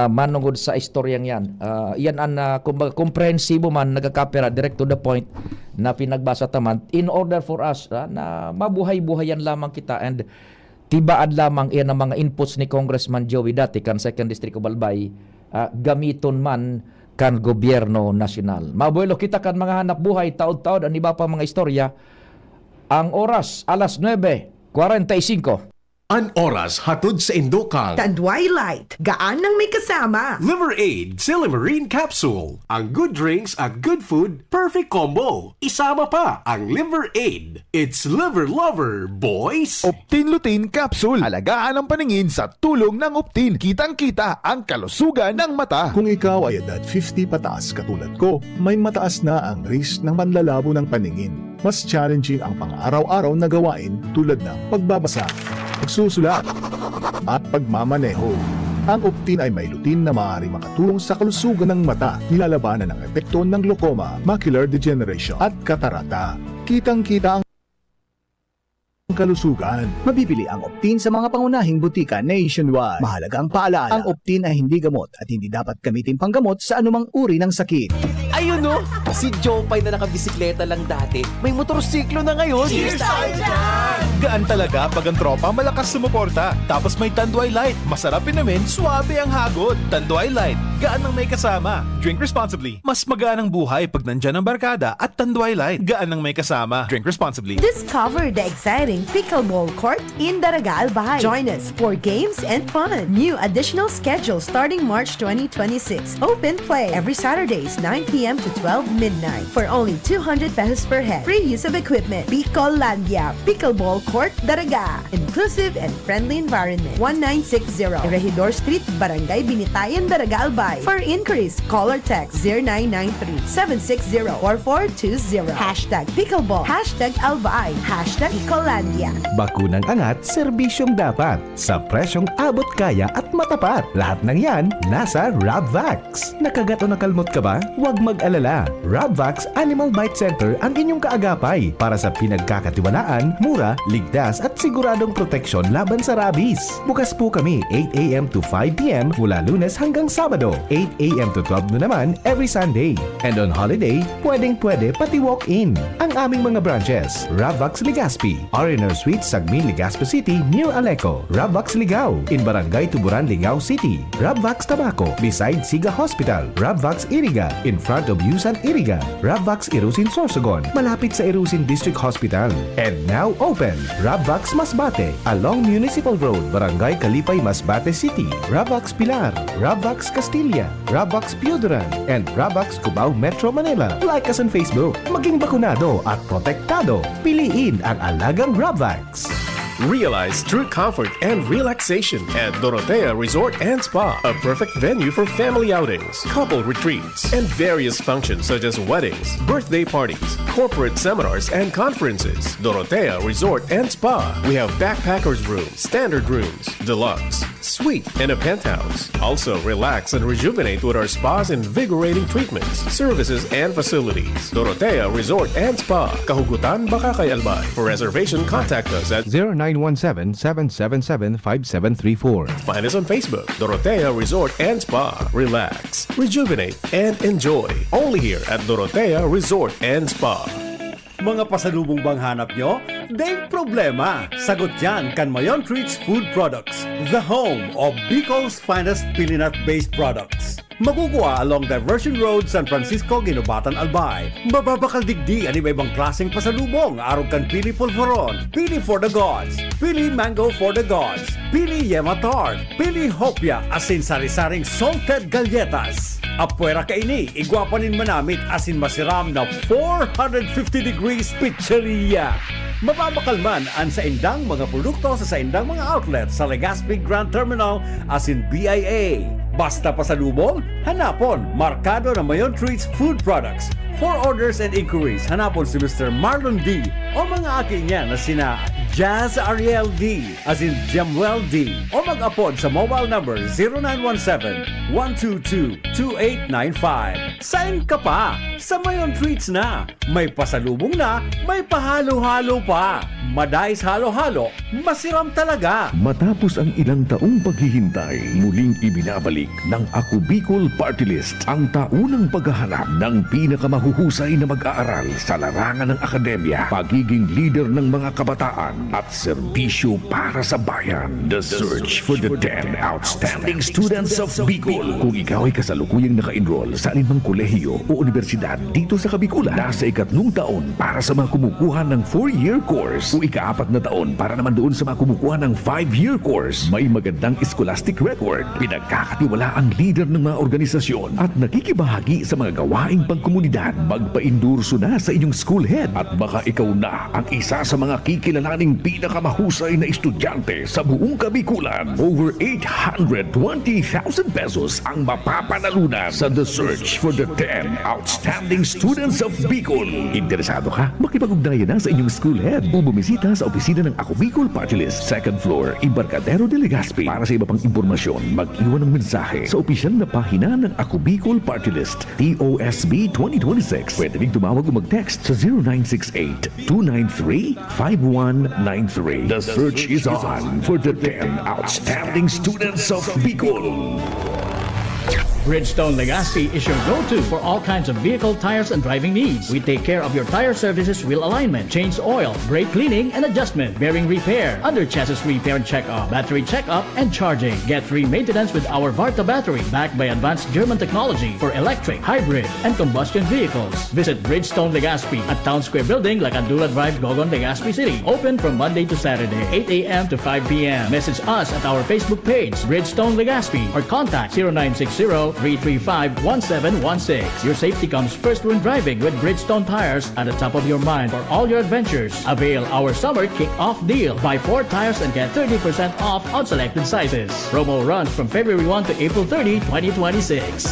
manungod sa istoryang yan. Yan ang komprehensibo man, nagkakapera, direct to the point na pinagbasa taman in order for us na mabuhay-buhayan lamang kita and tibaan lamang iyan ang mga inputs ni Congressman Joey dati kan 2nd District of Albay, gamiton man kan gobyerno nasyonal. Mabuelo kita kan mga hanap buhay, taod-taod, ang iba pa mga istorya. Ang oras, alas 9:45. An oras hatod sa Indokang. Tandwilight, gaan nang may kasama. Liver Aid Silimarine Capsule. Ang good drinks at good food, perfect combo. Isama pa ang Liver Aid. It's liver lover, boys! Optin Lutein Capsule. Alagaan ang paningin sa tulong ng Optin. Kitang-kita ang kalusugan ng mata. Kung ikaw ay edad 50 pataas katulad ko, may mataas na ang risk ng panlalabo ng paningin. mas challenging ang pang-araw-araw na gawain tulad ng pagbabasa, pagsusulat, at pagmamaneho. Ang Optin ay may lutin na maaaring makatulong sa kalusugan ng mata, nilalabanan ng epekto ng glaucoma, macular degeneration at katarata. Kitang-kita ang kalusugan. Mabibili ang Optin sa mga pangunahing butika nationwide. Mahalagang paalala, ang Optin ay hindi gamot at hindi dapat gamitin panggamot sa anumang uri ng sakit. Ayun no, si Jopay na nakabisikleta lang dati, may motorsiklo na ngayon. Cheers tayo dyan! Gaan talaga pag ang tropa malakas sumuporta. Tapos may Tanduay Light. Masarap namin, suabe ang hagod. Tanduay Light, gaan ng may kasama. Drink responsibly. Mas magaan ang buhay pag nandyan ang barkada at Tanduay Light, gaan ng may kasama. Drink responsibly. Discover the exciting pickleball court in Daraga Albay. Join us for games and fun. New additional schedule starting March 2026. Open play every Saturdays 9 p.m. to 12 midnight for only 200 pesos per head. Free use of equipment. Bicolandia Pickleball Court, Daraga. Inclusive and friendly environment. 1960 Regidor Street, Barangay Binitayan, Daraga Albay. For inquiries, call or text 0993-760-4420. Hashtag Pickleball. Hashtag Albay. Hashtag Bicolandia. Bakunang angat, serbisyong dapat. Sa presyong abot kaya at matapat. Lahat ng yan, nasa Rabvax. Nakagat o nakalmot ka ba? Huwag mag-alala. Rabvax Animal Bite Center ang inyong kaagapay para sa pinagkakatiwalaan, mura, ligtas at siguradong proteksyon laban sa rabies. Bukas po kami 8 a.m. to 5 p.m. mula Lunes hanggang Sabado, 8 a.m. to 12 noon naman every Sunday. And on holiday, pwedeng-pwede pati walk-in. Ang aming mga branches, Rabvax Legazpi, R&R Suite, Sagmin, Legazpi City, near Aleco. Rabvax Ligao, in Barangay Tuburan, Ligao City. Rabvax Tabaco, beside Siga Hospital. Rabvax Iriga, in front of Yusan Iriga. Rabvax Irusin Sorsogon, malapit sa Irusin District Hospital. And now open, Rabvax Masbate, along Municipal Road, Barangay Kalipay, Masbate City. Rabvax Pilar, Rabvax Castilla, Rabvax Pioduran, and Rabvax Cubao Metro Manila. Like us on Facebook. Maging bakunado at protektado. Piliin ang alagang Rabvax. Realize true comfort and relaxation at Dorotea Resort and Spa, a perfect venue for family outings, couple retreats, and various functions such as weddings, birthday parties, corporate seminars, and conferences. Dorotea Resort and Spa. We have backpackers rooms, standard rooms, deluxe, suite, and a penthouse. Also, relax and rejuvenate with our spas and invigorating treatments, services, and facilities. Dorotea Resort and Spa, Kahugutan, Bakakay, Albay. For reservation, contact us at 0917-777-5734. Find us on Facebook, Dorotea Resort and Spa. Relax, rejuvenate, and enjoy. Only here at Dorotea Resort and Spa. Mga pasalubong bang hanap nyo? Dave problema. Sagot yan kan Mayon Treats Food Products, the home of Bicol's finest peanut-based products. Makukuha along Diversion Road, San Francisco, Ginobatan, Albay. Mababakal digdi ang iba-ibang klaseng pasalubong. Araw kan pili polvoron, pili for the gods, pili mango for the gods, pili yema tart, pili hopia, asin sari-saring salted galletas. Apwera kaini, igwapanin manamit asin masiram na 450 degrees pizzeria. Mababakal man ang sa indang mga produkto sa indang mga outlet sa Legazpi Grand Terminal asin BIA. Basta pasalubong, hanapon Markado na Mayon Treats Food Products. For orders and inquiries, hanapon si Mr. Marlon D. o mga akin niya na sina Jazz Ariel D. as in Jamuel D. o mag-apod sa mobile number 0917-122-2895. Sign ka pa! Sa Mayon Treats na! May pasalubong na, may pahalo-halo pa! Madais halo-halo, masiram talaga! Matapos ang ilang taong paghihintay, muling ibinabalik ng Ako Bicol Party List ang taunang paghahanap ng pinakamahuhusay na mag-aaral sa larangan ng akademya, pagiging leader ng mga kabataan at serbisyo para sa bayan. The search for the 10 outstanding students of Bicol. Kung ikaw ay kasalukuyang naka-enroll sa alinmang kolehiyo o universidad dito sa Kabikulan, nasa 3 taon para sa mga kumukuha ng 4-year course o 4 na taon para naman doon sa mga kumukuha ng 5-year course, may magandang scholastic record, pinagkakatiwala ang leader ng mga organisasyon at nakikibahagi sa mga gawaing pangkomunidad. Magpa-endorso na sa inyong school head at baka ikaw na ang isa sa mga kikilalaning pinakamahusay na estudyante sa buong Kabikulan. Over 820,000 pesos ang mapapanalunan sa The Search for the 10 Outstanding outstanding students of Bicol. Interesado ka? Makipag-ugnayan na sa inyong school head o bumisita sa opisina ng Ako Bicol Party List, second floor, Embarcadero de Legazpi. Para sa iba pang impormasyon, mag-iwan ng mensahe sa opisyal na pahina ng Ako Bicol Party List, TOSB 2026. Pwede rin tumawag o mag-text sa 0968-293-5193. The search is on for the 10 outstanding students of Bicol. Bridgestone Legaspi is your go-to for all kinds of vehicle tires and driving needs. We take care of your tire services, wheel alignment, change oil, brake cleaning and adjustment, bearing repair, under chassis repair and check-up, battery check-up and charging. Get free maintenance with our Varta battery backed by advanced German technology for electric, hybrid, and combustion vehicles. Visit Bridgestone Legaspi at Town Square Building, Lacandula Drive, Gogon, Legazpi City. Open from Monday to Saturday, 8 a.m. to 5 p.m. Message us at our Facebook page, Bridgestone Legaspi, or contact 0960-335-1716. Your safety comes first when driving with Bridgestone tires at the top of your mind for all your adventures. Avail our summer kick-off deal. Buy 4 tires and get 30% off on selected sizes. Promo runs from February 1 to April 30, 2026.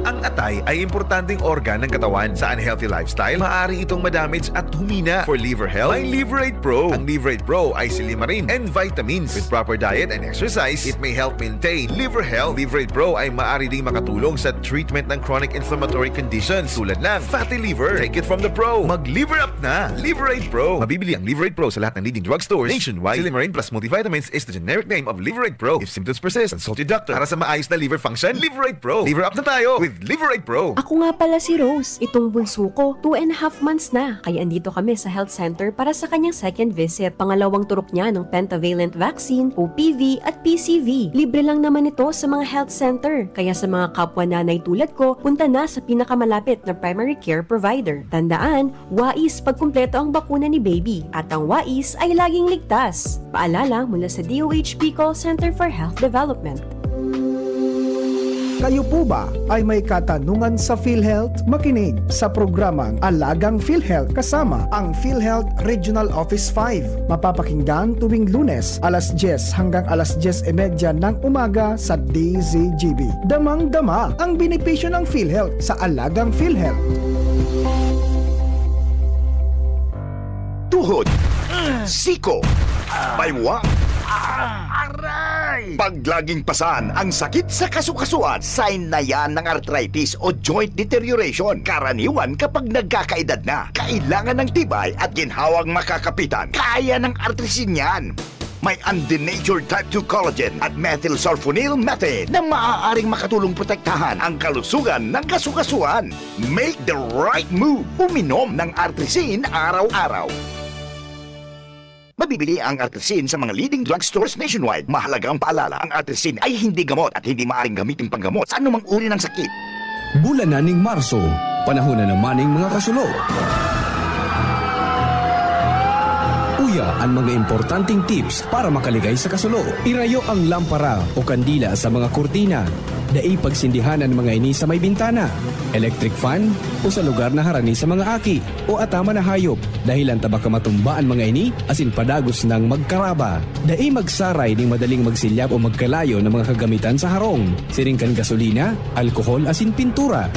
Ang atay ay importanteng organ ng katawan. Sa unhealthy lifestyle, maaari itong madamage at humina. For liver health, may Liverate Pro. Ang Liverate Pro ay silimarin and vitamins. With proper diet and exercise, it may help maintain liver health. Liverate Pro ay maaari ding makatulong sa treatment ng chronic inflammatory conditions tulad ng fatty liver. Take it from the pro. Mag-liver up na. Liverate Pro. Mabibili ang Liverate Pro sa lahat ng leading drugstores nationwide. Silimarin plus multivitamins is the generic name of Liverate Pro. If symptoms persist, consult your doctor. Para sa maayos na liver function, Liverate Pro. Liver up na tayo with Liverate Pro. Ako nga pala si Rose. Itong bunso ko, 2.5 months na. Kaya andito kami sa health center para sa kanyang second visit. Pangalawang turok niya ng pentavalent vaccine, OPV at PCV. Libre lang naman ito sa mga health center. Kaya sa mga kapwa nanay tulad ko, punta na sa pinakamalapit na primary care provider. Tandaan, wais pag kumpleto ang bakuna ni baby. At ang wais ay laging ligtas. Paalala mula sa DOH Bicol Center for Health Development. Kayo po ba ay may katanungan sa PhilHealth? Makinig sa programang Alagang PhilHealth kasama ang PhilHealth Regional Office 5. Mapapakinggan tuwing Lunes alas 10 hanggang alas 10:30 ng umaga sa DZGB. Damang-dama ang benepisyo ng PhilHealth sa Alagang PhilHealth. Tuhod, siko, baywa, pag laging pasan ang sakit sa kasukasuan, sign na yan ng arthritis o joint deterioration. Karaniwan kapag nagkakaedad na, kailangan ng tibay at ginhawang makakapitan. Kaya ng artrisin yan. May undenatured type 2 collagen at methylsulfonyl methane na maaaring makatulong protektahan ang kalusugan ng kasukasuan. Make the right move. Uminom ng artrisin araw-araw. Mabibili ang artrisin sa mga leading drugstores nationwide. Mahalagang paalala, ang artrisin ay hindi gamot at hindi maaaring gamitin panggamot sa anumang uri ng sakit. Bulan na ning Marso, panahon na naman ng mga kasulo. Uya ang mga importanteng tips para makaligay sa kasulo. Irayo ang lampara o kandila sa mga kurtina. Dai pagsindihan ang mga ini sa may bintana, electric fan o sa lugar na harani sa mga aki o atama na hayop dahil ang tabaka matumbaan mga ini asin padagos ng magkaraba. Dai magsaray ning madaling magsilyap o magkalayo ng mga kagamitan sa harong, siringkan gasolina, alkohol asin pintura.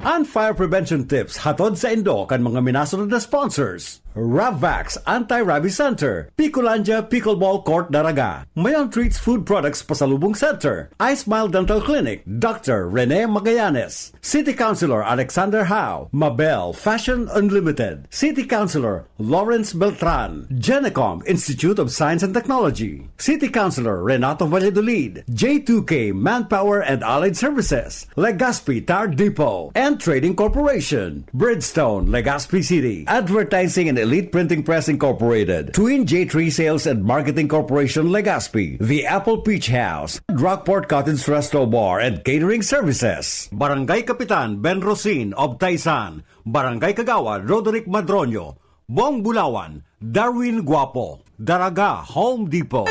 Ang fire prevention tips hatod sa Indo kan mga minasunod na sponsors. Ravvax Anti-Rabies Center, Picolandia Pickleball Court Daraga, Mayon Treats Food Products Pasalubong Center, iSmile Dental Clinic, Dr. Rene Magallanes, City Councilor Alexander Howe, Mabel Fashion Unlimited, City Councilor Lawrence Beltran, Genecom Institute of Science and Technology, City Councilor Renato Valladolid, J2K Manpower and Allied Services, Legazpi Tire Depot, and Trading Corporation, Bridgestone, Legazpi City, Advertising and Elite Printing Press Incorporated, Twin J3 Sales and Marketing Corporation Legazpi, The Apple Peach House, Rockport Cottage Resto Bar and Catering Services, Barangay Kapitan Ben Rosin of Taisan, Barangay Kagawad Roderick Madronio, Bong Bulawan, Darwin Guapo, Daraga Home Depot.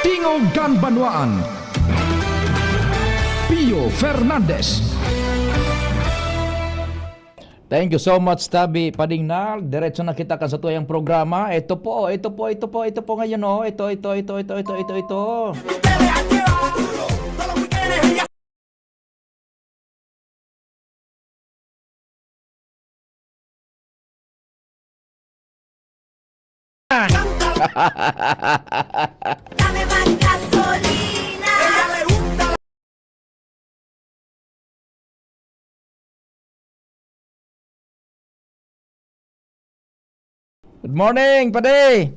Tingog Ganbanwaan, Pio Fernandez. Thank you so much, Tabi Padingnal. Diretso na kita kan sa tuyang programa. Ito po ngayon, oh. Ito. Good morning, Pade.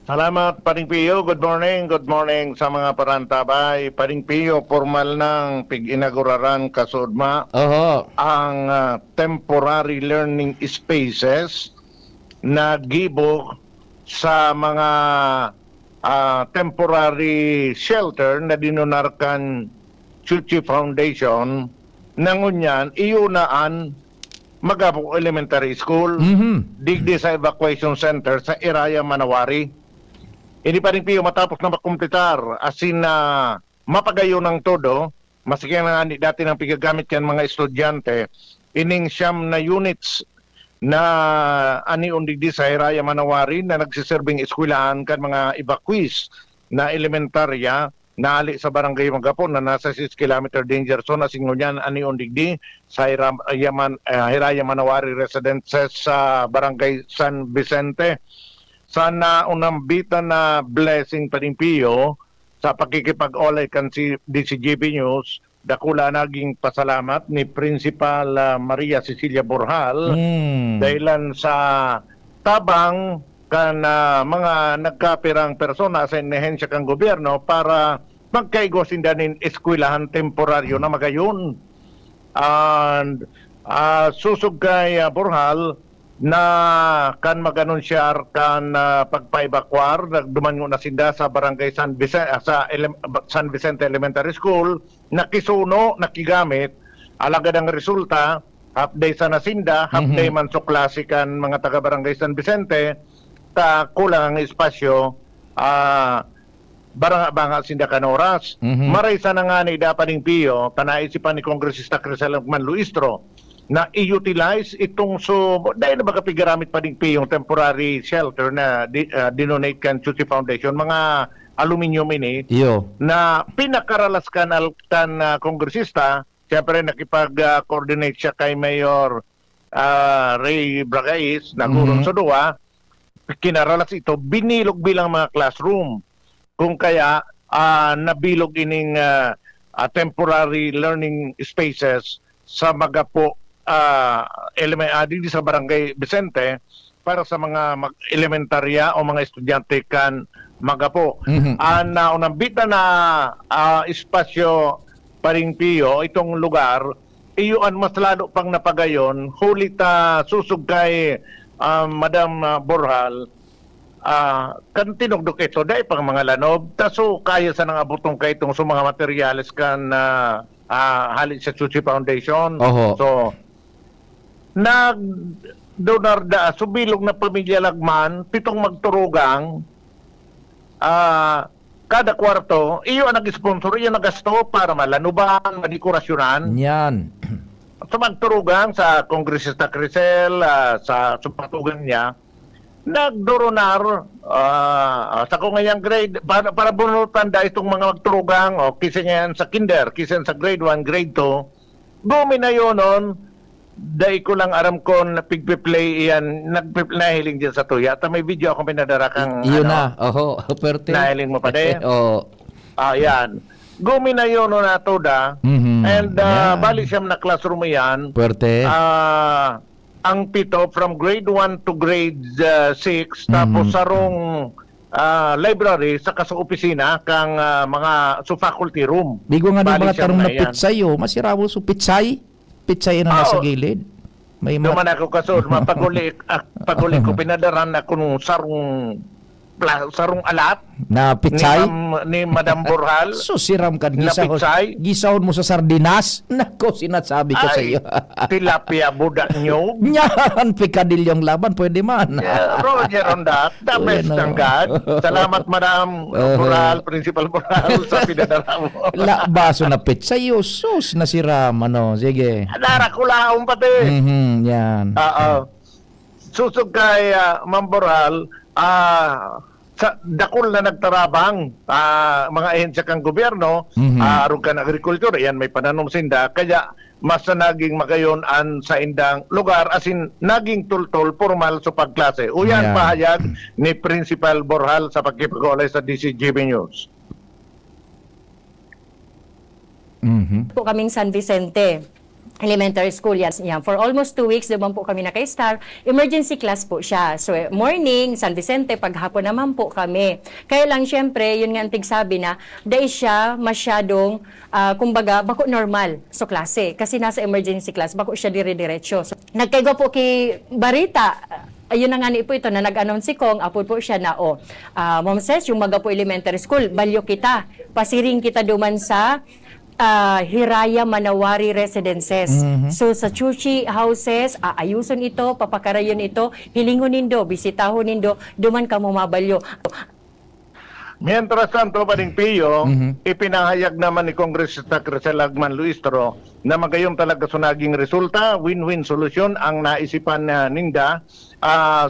Salamat, Paring Pio. Good morning sa mga parantabay. Paring Pio, formal ng pig-inauguraran kasudma ang temporary learning spaces na gibo sa mga temporary shelter na dinonarkan Chuchi Foundation. Nangunyan, iunaan Magapo Elementary School, digdi sa evacuation center sa Iraya, Manawari. Hindi pa rin piyo matapos na makumpletar asin na mapagayo ng todo, maski na dati ng pigagamit yan mga estudyante, ining siyam na units na anion digdi sa Iraya, Manawari na nagsiserving eskwelahan kan mga evacuees na elementarya naali sa barangay Magapo na nasa 6 km danger zone asing ngunyan anion digdi sa Hiraya Manawari Residences sa barangay San Vicente. Sana unambitan na blessing pa rin piyo sa pakikipag-olay kan si DCGP News. Dakula naging pasalamat ni Principal Maria Cecilia Borjal dahilan sa tabang kan mga nagkapirang persona sa inehensya kang gobyerno para magkaigosin danin eskwelahan temporaryo na magayon. And susug kay Borjal na kan mag-anunsyar kan pagpaibakwar, nagdumanyo na sinda sa barangay San Vicente Elementary School, nakisuno, nakigamit, alagad ang resulta, half day sa nasinda, half day man so klase kan mga taga-barangay San Vicente, kulang ang espasyo, barang sinda kan oras. Maray sa nga ni Dapaning Pio, panaisipan ni Kongresista Crisel Manluistro, na i-utilize itong dahil na baga pigaramit pa din Pio yung temporary shelter na dinonate kan Chuchi Foundation, mga aluminium ini, na pinakaralas kan Kongresista, siyempre nakipag-coordinate siya kay Mayor Ray Bragais na gurong sa duwa, kinaralas ito, binilog bilang mga classroom. Kung kaya, nabilog ining temporary learning spaces sa Magapo, sa barangay Vicente, para sa mga elementarya o mga estudyante kan Magapo. Unambitan na espasyo Paring Pio, itong lugar, iyon mas lalo pang napagayon, huli ta susug kay Madam Borjal, kan tinugdok ito, dahil pang mga lanob, taso kaya sa nang abutong kay itong mga materyales kan halit sa Chuchi Foundation. So, nag-donar subilog na pamilya lagman, 7 magturugang, kada kwarto, iyo ang nag-sponsor, iyo nag-gasto para malanuban, madekorasyonan. Yan. Sa magturugang, sa Kongresista Crisel, sa supatugan niya, nagdoronar sa kung ngayang grade, para bunutan da itong mga magturugang, o kisa ngayon sa kinder, kisa sa grade 1, grade 2, gumi na yun nun, dahil ko lang aram ko na pigpe-play iyan, nahiling dyan sa tuya. At may video ako pinadara kang Iyon na, perte. Nahiling mo pa din. Oo. Yan. Gumi na yun nun na toda. And balik siya na classroom iyan. Perte. Ang 7 from grade 1 to grade 6, tapos sarong library sa kaso opisina kang mga faculty room. Bigo nga Balik mga siya tarong na yan. pitsay, masirabo so pitsay. Pitsay na nasa gilid. May Duman ako kasod, paguli ko pinadaran ako nung sarong alat na pitsay ni Madam Borjal. So siram kan Na pitsay. gisahon mo sa sardinas. Nako, sinasabi ko sa iyo. Tilapia budak nyo. Nyan, pikadilyong laban, pwede man. Roger on that. The best ng God. Salamat Madam Borjal, Principal Borjal, sa pinadala mo. Baso na pitsay, sus, nasiram. Sige. Narakulaon pati. Yan. Susog kay Ma'am Borjal, sa dakol na nagtarabang mga ahensya kang gobyerno, aron kan agriculture, yan may pananom sinda, kaya mas na naging magayon an sa indang lugar, asin naging tultol formal sa pagklase. Uyan pahayag ni Principal Borjal sa pagkipag-ulay sa DCGB News. Po kaming San Vicente Elementary School, yan. For almost 2 weeks, naman po kami naka-star. Emergency class po siya. So, morning, San Vicente, paghapon naman po kami. Kaya lang, syempre, yun nga antig sabi na, dahil siya masyadong, kumbaga, bako normal sa klase. Kasi nasa emergency class, bako siya dire-diretso. So, nagkaigo po kay Barita, ayun na nga ni po ito na nag-announce si Kong, apod po siya na, Ma'am Ses, yung Magapo Elementary School, balyo kita, pasiring kita duman sa Hiraya Manawari Residences. So sa Chuchi houses, ayuson ito, papakarayon ito, hilingon nindo, bisitahon nindo, duman ka mo mabalyo. Mientras tanto, Paring Pio, ipinahayag naman ni Kongresista Crisel Agman Luistro na magayong talaga sa naging resulta, win-win solution ang naisipan na ninda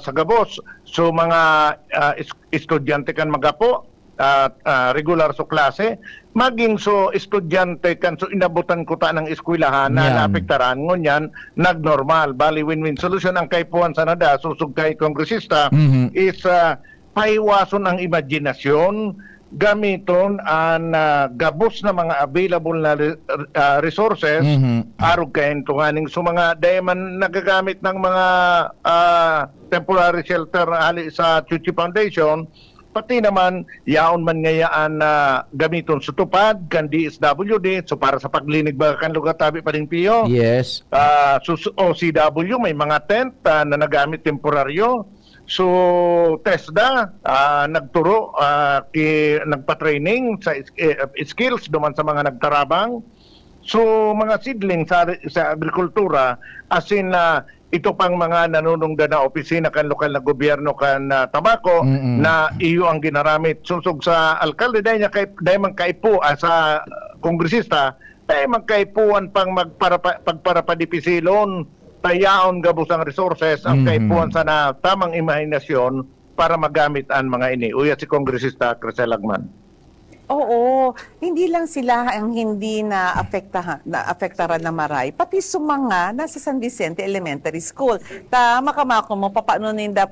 sa gabos. So mga estudyante kan magapo, regular so klase, maging so estudyante kan so inabutan ko ta ng eskwelahan na naapektaran ngunyan nagnormal. Bali win-win solution ang kaipuan sa nada susug kay kongresista is paiwason ang imaginasyon, gamiton ang gabos na mga available na resources arog kain tunganing so mga dayaman nagagamit ng mga temporary shelter ali sa Chuchi Foundation, pati naman yaon man ngayaan na gamiton sa tupad kan DSWD so para sa paglinig ba kan lugar tabi pa rin Pio. Yes. OCW may mga tent na nagamit temporaryo. So TESDA nagturo nagpa-training sa skills duman sa mga nagtarabang. So mga sidling sa agrikultura asin ito pang mga nanunungdan na opisina kan lokal na gobyerno kan tabako na iyo ang ginaramit susog sa alkalde dahil man kaipo sa kongresista dahil man kaipuan pang pagparapadipisilon tayaon gabos ang resources ang kaipuan sa na tamang imahinasyon para magamit ang mga ini. Uya si Kongresista Crisel Agman. Oo, hindi lang sila ang hindi na-afektaran na maray, pati sumanga nasa San Vicente Elementary School. Tama ka Mako mo, paano ninda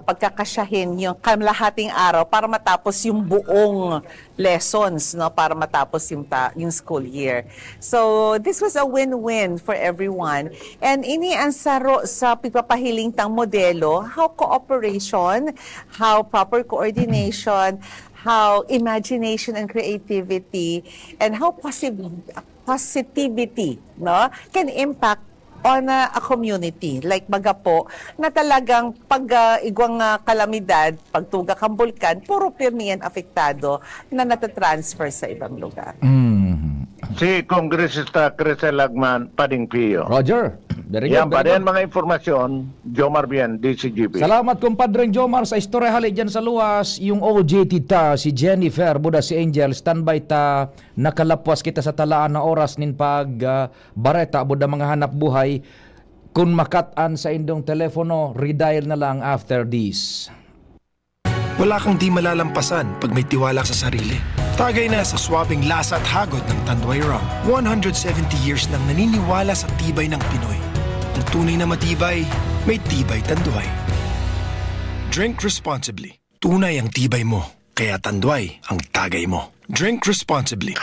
pagkakasyahin yung kalahating araw para matapos yung buong lessons, no, para matapos yung school year. So, this was a win-win for everyone. And ini ang saro sa pagpapahiling tang modelo, how cooperation, how proper coordination, how imagination and creativity, and how positivity, no, can impact on a community. Like Magapo, na talagang pag igwang kalamidad, pagtuga kang bulkan, puro pirmihan apektado na natatransfer sa ibang lugar. Si Kongresista Crisel Agman, Pading Pio. Roger. Very good. Yan pa rin mga informasyon, Jomar Bien, DCGP. Salamat kumpadreng Jomar sa istorya hali dyan sa luwas. Yung OJT ta, si Jennifer, buda si Angel, standby ta, nakalapwas kita sa talaan na oras nin pag bareta, buda mga hanap buhay. Kung makatan sa indong telepono, redial na lang after this. Wala kang di malalampasan pag may tiwala sa sarili. Tagay na sa swabing lasa at hagod ng Tanduay Rum. 170 years nang naniniwala sa tibay ng Pinoy. Ang tunay na matibay, may tibay Tanduay. Drink responsibly. Tunay ang tibay mo, kaya Tanduay ang tagay mo. Drink responsibly.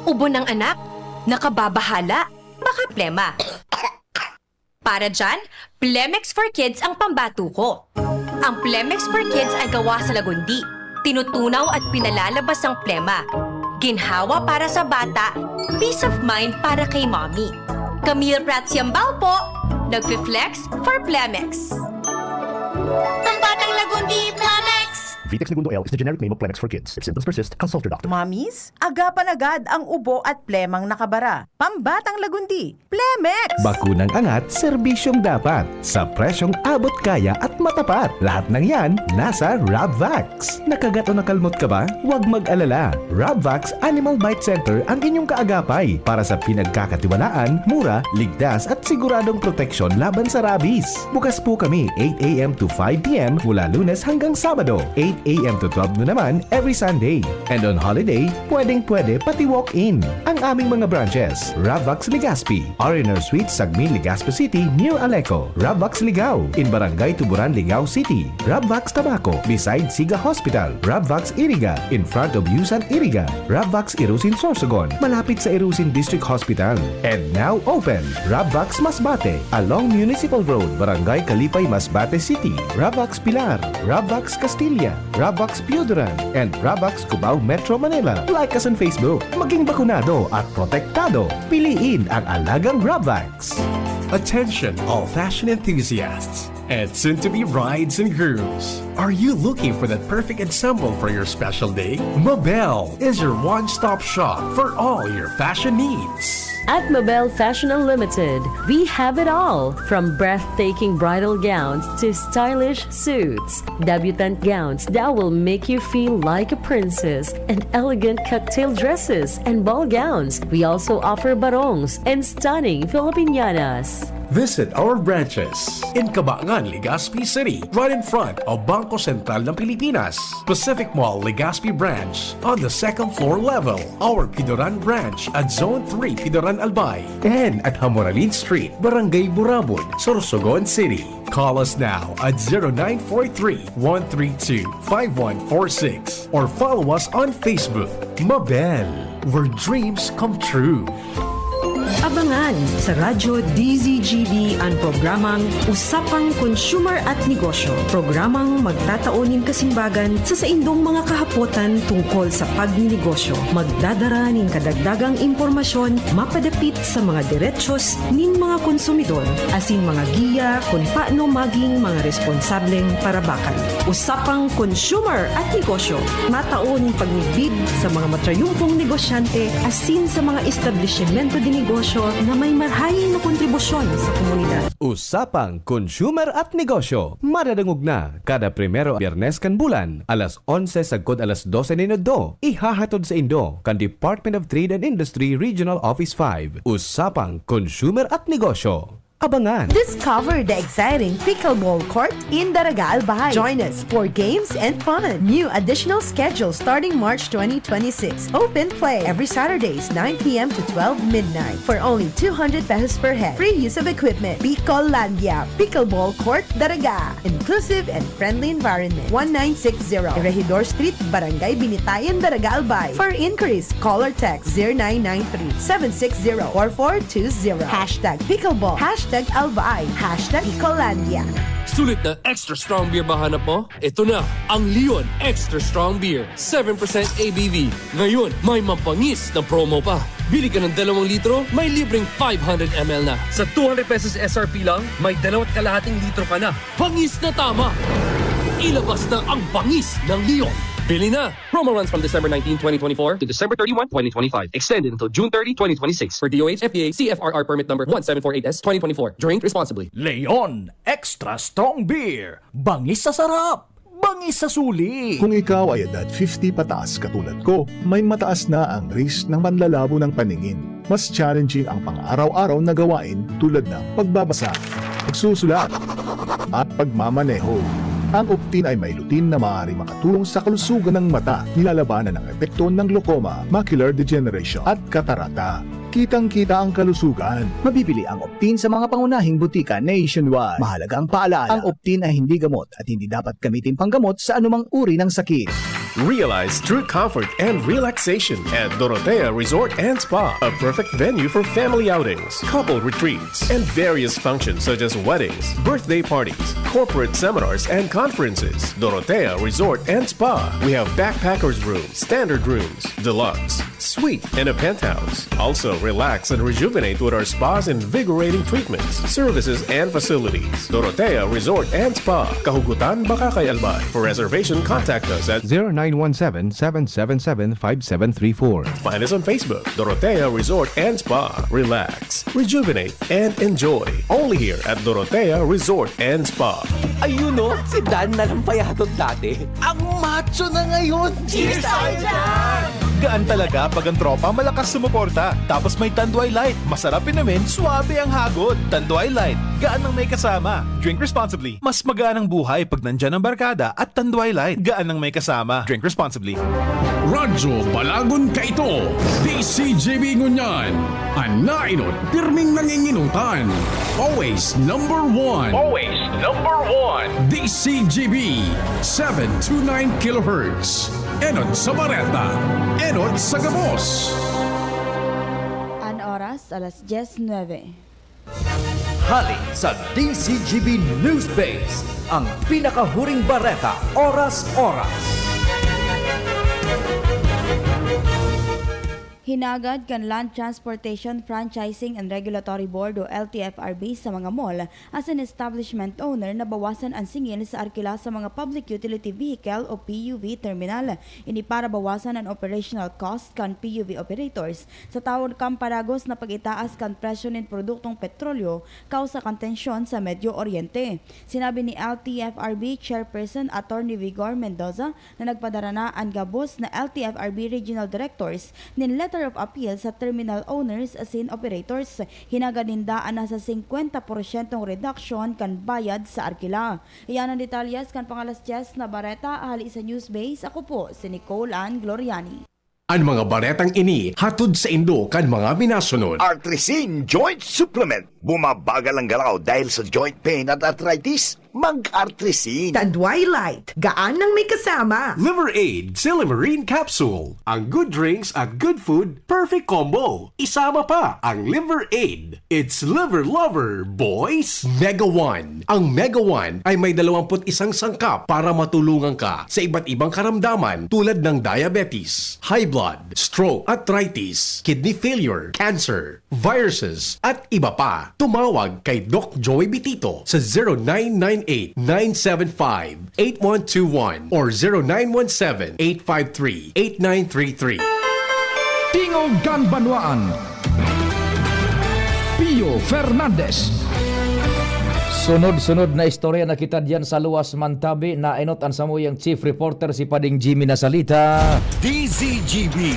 Ubo ng anak? Nakababahala? Baka plema. Para dyan, Plemex for Kids ang pambato ko. Ang Plemex for Kids ay gawa sa lagundi. Tinutunaw at pinalalabas ang plema. Ginhawa para sa bata, peace of mind para kay mommy. Camille Prats Yambao po, nagfi-flex for Plemex. Pambatang lagundi, Plemex! Vitex Segundo L is the generic name of Plemex for kids. If symptoms persist, consult your doctor. Mamis, agapan agad ang ubo at plemang nakabara. Pambatang lagundi, Plemex! Bakunang angat, serbisyong dapat. Sa presyong abot kaya at matapat. Lahat ng yan, nasa Rabvax. Nakagat o nakalmot ka ba? Huwag mag-alala. Rabvax Animal Bite Center ang inyong kaagapay para sa pinagkakatiwalaan, mura, ligtas at siguradong proteksyon laban sa rabies. Bukas po kami 8 a.m. to 5 p.m. mula Lunes hanggang Sabado, 8 a.m. to 12 noon naman every Sunday. And on holiday, pwedeng-pwede pati walk-in. Ang aming mga branches, Rabvax Legazpi, Ariner Suites, Sagmi, Legazpi City, near Aleco. Rabvax Ligao, in Barangay Tuburan, Ligao City. Rabvax Tabaco, beside Siga Hospital. Rabvax Iriga, in front of Yusan Iriga. Rabvax Irusin Sorsogon, malapit sa Irusin District Hospital. And now open, Rabvax Masbate, along Municipal Road, Barangay Kalipay, Masbate City. Rabvax Pilar, Rabvax Castilla, Rabvax Piudaran, and Rabvax Cubao Metro Manila. Like us on Facebook. Maging bakunado at protektado. Piliin ang alagang Rabvax. Attention, all fashion enthusiasts and soon-to-be brides and grooms. Are you looking for that perfect ensemble for your special day? Mabel is your one-stop shop for all your fashion needs. At Mabel Fashion Unlimited, we have it all, from breathtaking bridal gowns to stylish suits, debutante gowns that will make you feel like a princess, and elegant cocktail dresses and ball gowns. We also offer barongs and stunning Filipiñanas. Visit our branches in Cabangan, Legazpi City, right in front of Bangko Sentral ng Pilipinas. Pacific Mall, Legazpi branch on the second floor level. Our Pidoran branch at Zone 3, Pidoran Albay. And at Hamoralin Street, Barangay Burabon, Sorsogon City. Call us now at 0943-132-5146 or follow us on Facebook. Mabel, where dreams come true. Abangan sa Radyo DZGB ang programang Usapang Consumer at Negosyo. Programang magtataunin kasimbagan sa saindong mga kahapotan tungkol sa pagninegosyo. Magdadara ning kadagdagang impormasyon mapadapit sa mga diretsos nin mga konsumidor asin mga giya kung paano maging mga responsableng parabakan. Usapang Consumer at Negosyo. Mataon pagnibid sa mga matrayumpong negosyante asin sa mga establishmento de negosyo na may marhayin na kontribusyon sa komunidad. Usapang Consumer at Negosyo. Madadangog na kada primero Biyernes kan bulan, alas 11 sagkod alas 12 minuto. Ihahatod sa Indo kan Department of Trade and Industry Regional Office 5. Usapang Consumer at Negosyo. Abangan. Discover the exciting pickleball court in Daraga Albay. Join us for games and fun. New additional schedule starting March 2026. Open play every Saturdays 9 p.m. to 12 midnight for only 200 pesos per head. Free use of equipment. Bicolandia Pickleball Court Daraga. Inclusive and friendly environment. 1960 Regidor Street, Barangay Binitayan, Daraga Albay. For inquiries, call or text 0993-760-4420. Hashtag Pickleball. Hashtag Albay. Hashtag Bicolandia. Sulit na extra strong beer ba hanap mo? Ito na, ang Leon Extra Strong Beer. 7% ABV. Ngayon, may mapangis na promo pa. Bili ka ng 2 litro, may libreng 500 ml na. Sa 200 pesos SRP lang, may 2.5 litro ka na. Bangis na tama! Ilabas na ang bangis ng Leon. Bili na! Promo runs from December 19, 2024 to December 31, 2025. Extended until June 30, 2026 for DOH, FDA, CFRR permit number 1748S, 2024. Drink responsibly. Leon Extra Strong Beer. Bangis sa sarap. Bangis sa suli. Kung ikaw ay edad 50 pataas katulad ko, may mataas na ang risk ng panlalabo ng paningin. Mas challenging ang pang-araw-araw na gawain tulad ng pagbabasa, pagsusulat, at pagmamaneho. Ang Optin ay may lutin na maaaring makatulong sa kalusugan ng mata, nilalabanan ng epekto ng glaucoma, macular degeneration at katarata. Kitang-kita ang kalusugan. Mabibili ang Optin sa mga pangunahing butika nationwide. Mahalaga ang paalala, ang Optin ay hindi gamot at hindi dapat gamitin panggamot sa anumang uri ng sakit. Realize true comfort and relaxation at Dorotea Resort and Spa, a perfect venue for family outings, couple retreats, and various functions such as weddings, birthday parties, corporate seminars, and conferences. Dorotea Resort and Spa. We have backpackers rooms, standard rooms, deluxe, suite, and a penthouse. Also, relax and rejuvenate with our spas and invigorating treatments, services, and facilities. Dorotea Resort and Spa, Kahugutan, Bakakay, Albay. For reservation, contact us at 0917-777-5734. Find us on Facebook, Dorotea Resort and Spa. Relax, rejuvenate, and enjoy. Only here at Dorotea Resort and Spa. Ayun o, si Dan na lang payatot dati. Ang macho na ngayon! Cheers tayo dyan! Gaan talaga pag ang tropa malakas sumuporta. Tapos may Tanduay Light. Masarap inumin, suabe ang hagod. Tanduay Light, gaan ng may kasama. Drink responsibly. Mas magaan ang buhay pag nandyan ang barkada at Tanduay Light. Gaan ng may kasama. Drink responsibly. Radyo Balagon Kaito, DCGB Ngunyan, Anainot, pirming nanginginutan. Always number one. Always number one. DCGB, 729 kHz. Enot sa Bareta, Enot sa Gabos. An oras, alas 10:09. Hali sa DCGB News Base, ang pinakahuring bareta, oras-oras. Hinagad kan Land Transportation Franchising and Regulatory Board o LTFRB sa mga mall as an establishment owner na bawasan ang singil sa arkila sa mga Public Utility Vehicle o PUV terminal. Ini para bawasan ang operational cost kan PUV operators sa tawag kang paragos na pag-itaas kan presyo ng produktong petrolyo kausa kan tensyon sa Medio Oriente. Sinabi ni LTFRB Chairperson Attorney Vigor Mendoza na nagpadara na ang gabos na LTFRB Regional Directors nin letter of appeal sa terminal owners asin operators. Hinaganindaan na sa 50% reduction kan bayad sa arkila. Iyan ang detalyas kan pangalas 10 na bareta ahali sa Newsbase. Ako po si Nicole Ann Gloriani. Ang mga baretang ini hatod sa Indo kan mga minasunod. Artrisin Joint Supplement. Bumabagal ang galaw dahil sa joint pain at arthritis. Mag-Artrisin. Tanduay Light, gaan ng may kasama. Liver Aid Silimarine Capsule. Ang good drinks at good food, perfect combo. Isama pa ang Liver Aid. It's liver lover, boys. Mega One. Ang Mega One ay may 21 sangkap para matulungan ka sa iba't ibang karamdaman tulad ng diabetes, high blood, stroke, arthritis, kidney failure, cancer, viruses, at iba pa. Tumawag kay Doc Joey Bitito sa 0998-975-8121 or 0917-853-8933. Tingo Ganbanwaan, Pio Fernandez. Sunod-sunod na istorya na kita diyan sa luwas Mantabi na inot ang samuyang chief reporter si Pading Jimmy Nasalita. DZGB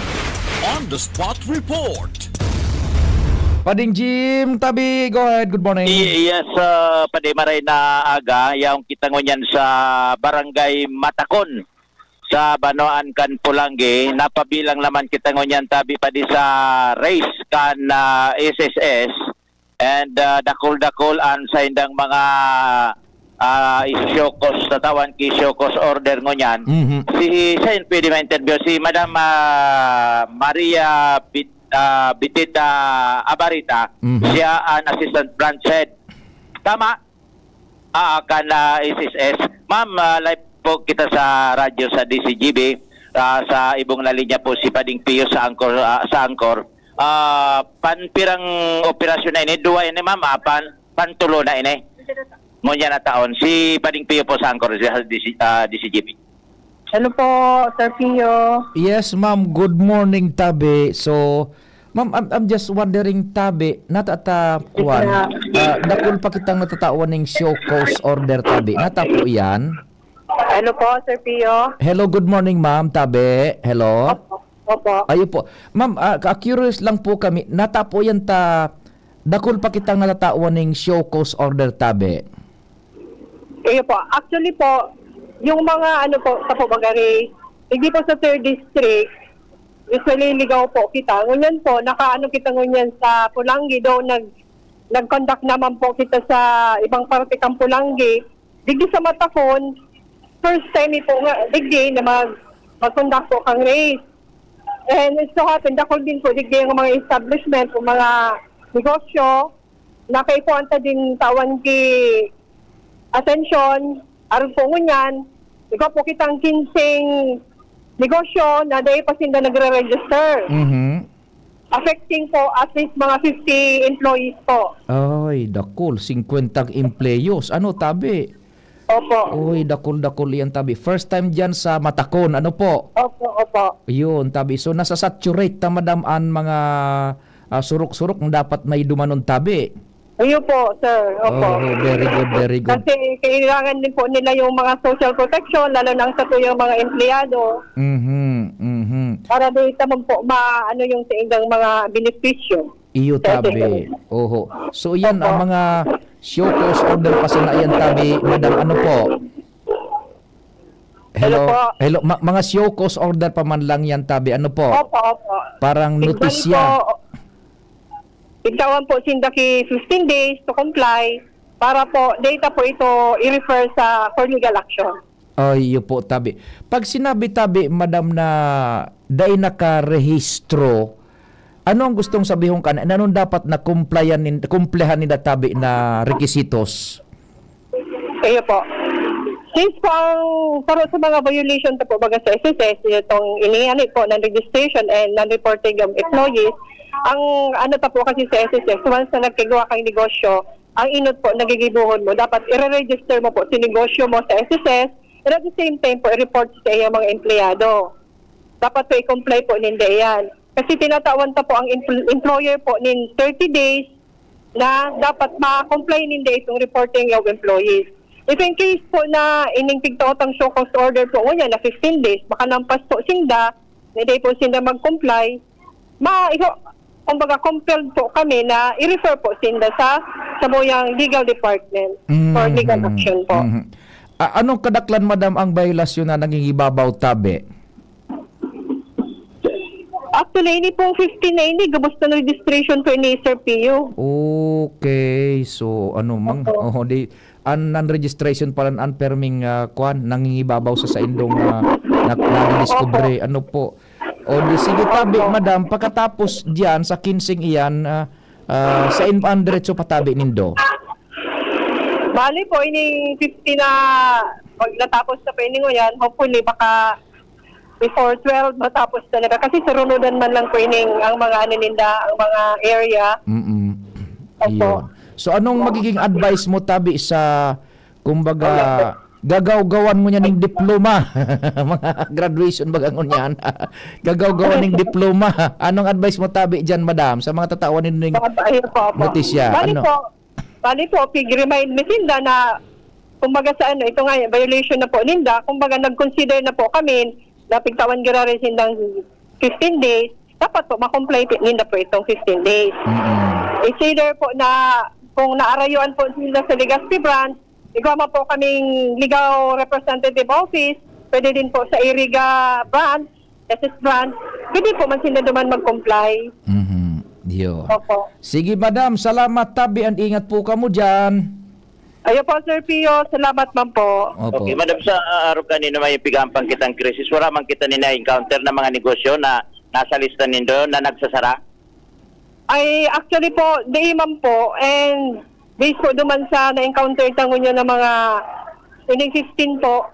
On the Spot Report. Pading Jim Tabi, go ahead, good morning. Yes, Pading Maray na aga, yung kita ngunyan sa Barangay Matakon sa Banoan kan Pulangi, napabilang naman kita ngunyan Tabi Padi sa race kan SSS and dakol-dakol an sa indang mga isyokos, tatawan ki isyokos order ngunyan. Si sa pwede ma-interview si Madam Maria Bitita Abarita, siya ang assistant branch head. Tama? Kan SSS. Ma'am, live po kita sa radyo sa DCGB. Sa ibong na linya po si Pading Pio sa Angkor. Panpirang operasyon na ini, duwa ini ma'am, pantulo na ini. Ngunyan na taon. Si Pading Pio po sa Angkor sa DCGB. Hello po, Sir Pio. Yes, ma'am. Good morning, Tabi. So, ma'am, I'm just wondering, Tabi, natatakuan, dakul pa kitang natatawan ng show cause order, Tabi. Natapo yan? Hello po, Sir Pio. Hello, good morning, ma'am, Tabi. Hello? Opo. Ayo po. Ma'am, curious lang po kami, natapo yan dakul pa kitang natatawan ng show cause order, Tabi. Ayo po. Actually po, yung mga sa Pubagari, hindi po sa 3rd District, usually ligaw po kita. Ngunyan po, kita ngunyan sa Pulangi, daw nag-conduct naman po kita sa ibang parte kang Pulangi. Digdi sa Matakon, first time ito nga, digdi na mag-conduct po kang race. And so happen, dakol din po, digdi yung mga establishment, yung mga negosyo, na kayo po anta din tawan ki attention, aron po ngunyan, ikaw po kitang 15 negosyo na dahil pa sila nagre-register. Affecting po at least mga 50 employees po. Ay, dakol. 50 empleos. Ano, tabi? Opo. Uy, dakol yan, tabi. First time dyan sa Matakon. Ano po? Opo. Yun, tabi. So, nasa-saturate ta, madam, ang mga surok-surok na dapat may dumanon, tabi. Ayun po, sir. Opo. Oh, very good. Kasi kailangan din po nila yung mga social protection, lalo na sa tuyong mga empleyado. Para dito mo po maano yung sa indang mga benepisyo. Iyo, tabi. Oho. So, yan ang mga show cause order pa sa yan, tabi. Madam, ano po? Hello. Mga show cause order pa man lang yan, tabi. Ano po? Opo. Parang notisya. Tigtawan po sindaki 15 days to comply para po data po ito i-refer for legal action. Ay, iyo po, tabi. Pag sinabi, tabi, madam, na dahil nakarehistro, ano ang gustong sabihin ka? Anong dapat na kumplehan nila, tabi, na requisitos? Iyo po. Since po ang para sa mga violation po baga sa SSS, itong iniani po ng registration and non-reporting of employees, ang ano po kasi sa SSS, once na nagkagawa kang negosyo, ang inot po nagigibuhon mo, dapat i-register mo po si negosyo mo sa SSS, and at the same time po, i-report sa iyong mga empleyado. Dapat po i-comply po ninda yan. Kasi tinatawan po ang employer po nin 30 days na dapat ma-comply ninda itong reporting of employees. If in case po na ining-tigtaot ang show cause order po ngunyan na 15 days, baka nampas po sinda, hindi po sinda mag-comply, kumbaga compelled po kami na i-refer po sinda sa Samuyang Legal Department for legal action po. Anong kadaklan, madam, ang violasyon na nangingibabaw, tabi? Actually, ini pong 15 na ini, gabos na registration po ni Sir Pio. Okay, so ano mang, non-registration pala, unperming nangingibabaw sa indong na-discovery. Ano po? O di sige, tabi, madam, pagkatapos diyan sa kinsing iyan, sa inpandiretso patabi nindo. Bali po, ini 50 na pag natapos na po ini yan, hopefully baka before 12 matapos talaga. Kasi sarunudan man lang po ining ang mga ang mga area. Opo. So anong magiging advice mo, tabi, sa kumbaga gagaw-gawan mo niya ng diploma, mga graduation bagangon yan. Gagaw-gawan ng diploma. Anong advice mo, tabi, dyan, madam, sa mga tatawan ninyo notisya? Bali po, pig-remind me sinda na kumbaga sa ito nga, violation na po ninda, kumbaga nag-consider na po kami na pigtawan gira rin sindang 15 days, dapat po makomply ninda po itong 15 days. It's either po na kung naarayuan po sila sa Legazpi branch, igama po kaming legal representative office, pwede din po sa Iriga branch, SS branch, pwede po man sila duman mag-comply. Opo. Sige, madam, salamat, tabi, and ingat po ka mo dyan. Ayo po, Sir Pio, salamat man po. Opo. Okay, madam, sa araw kanino may pigampang kitang krisis, wala man kita nina-encounter na mga negosyo na nasa lista nindo na nagsasara? Ay, actually po, di man po, and based po duman sa na-encounter tango nyo ng mga 15 po,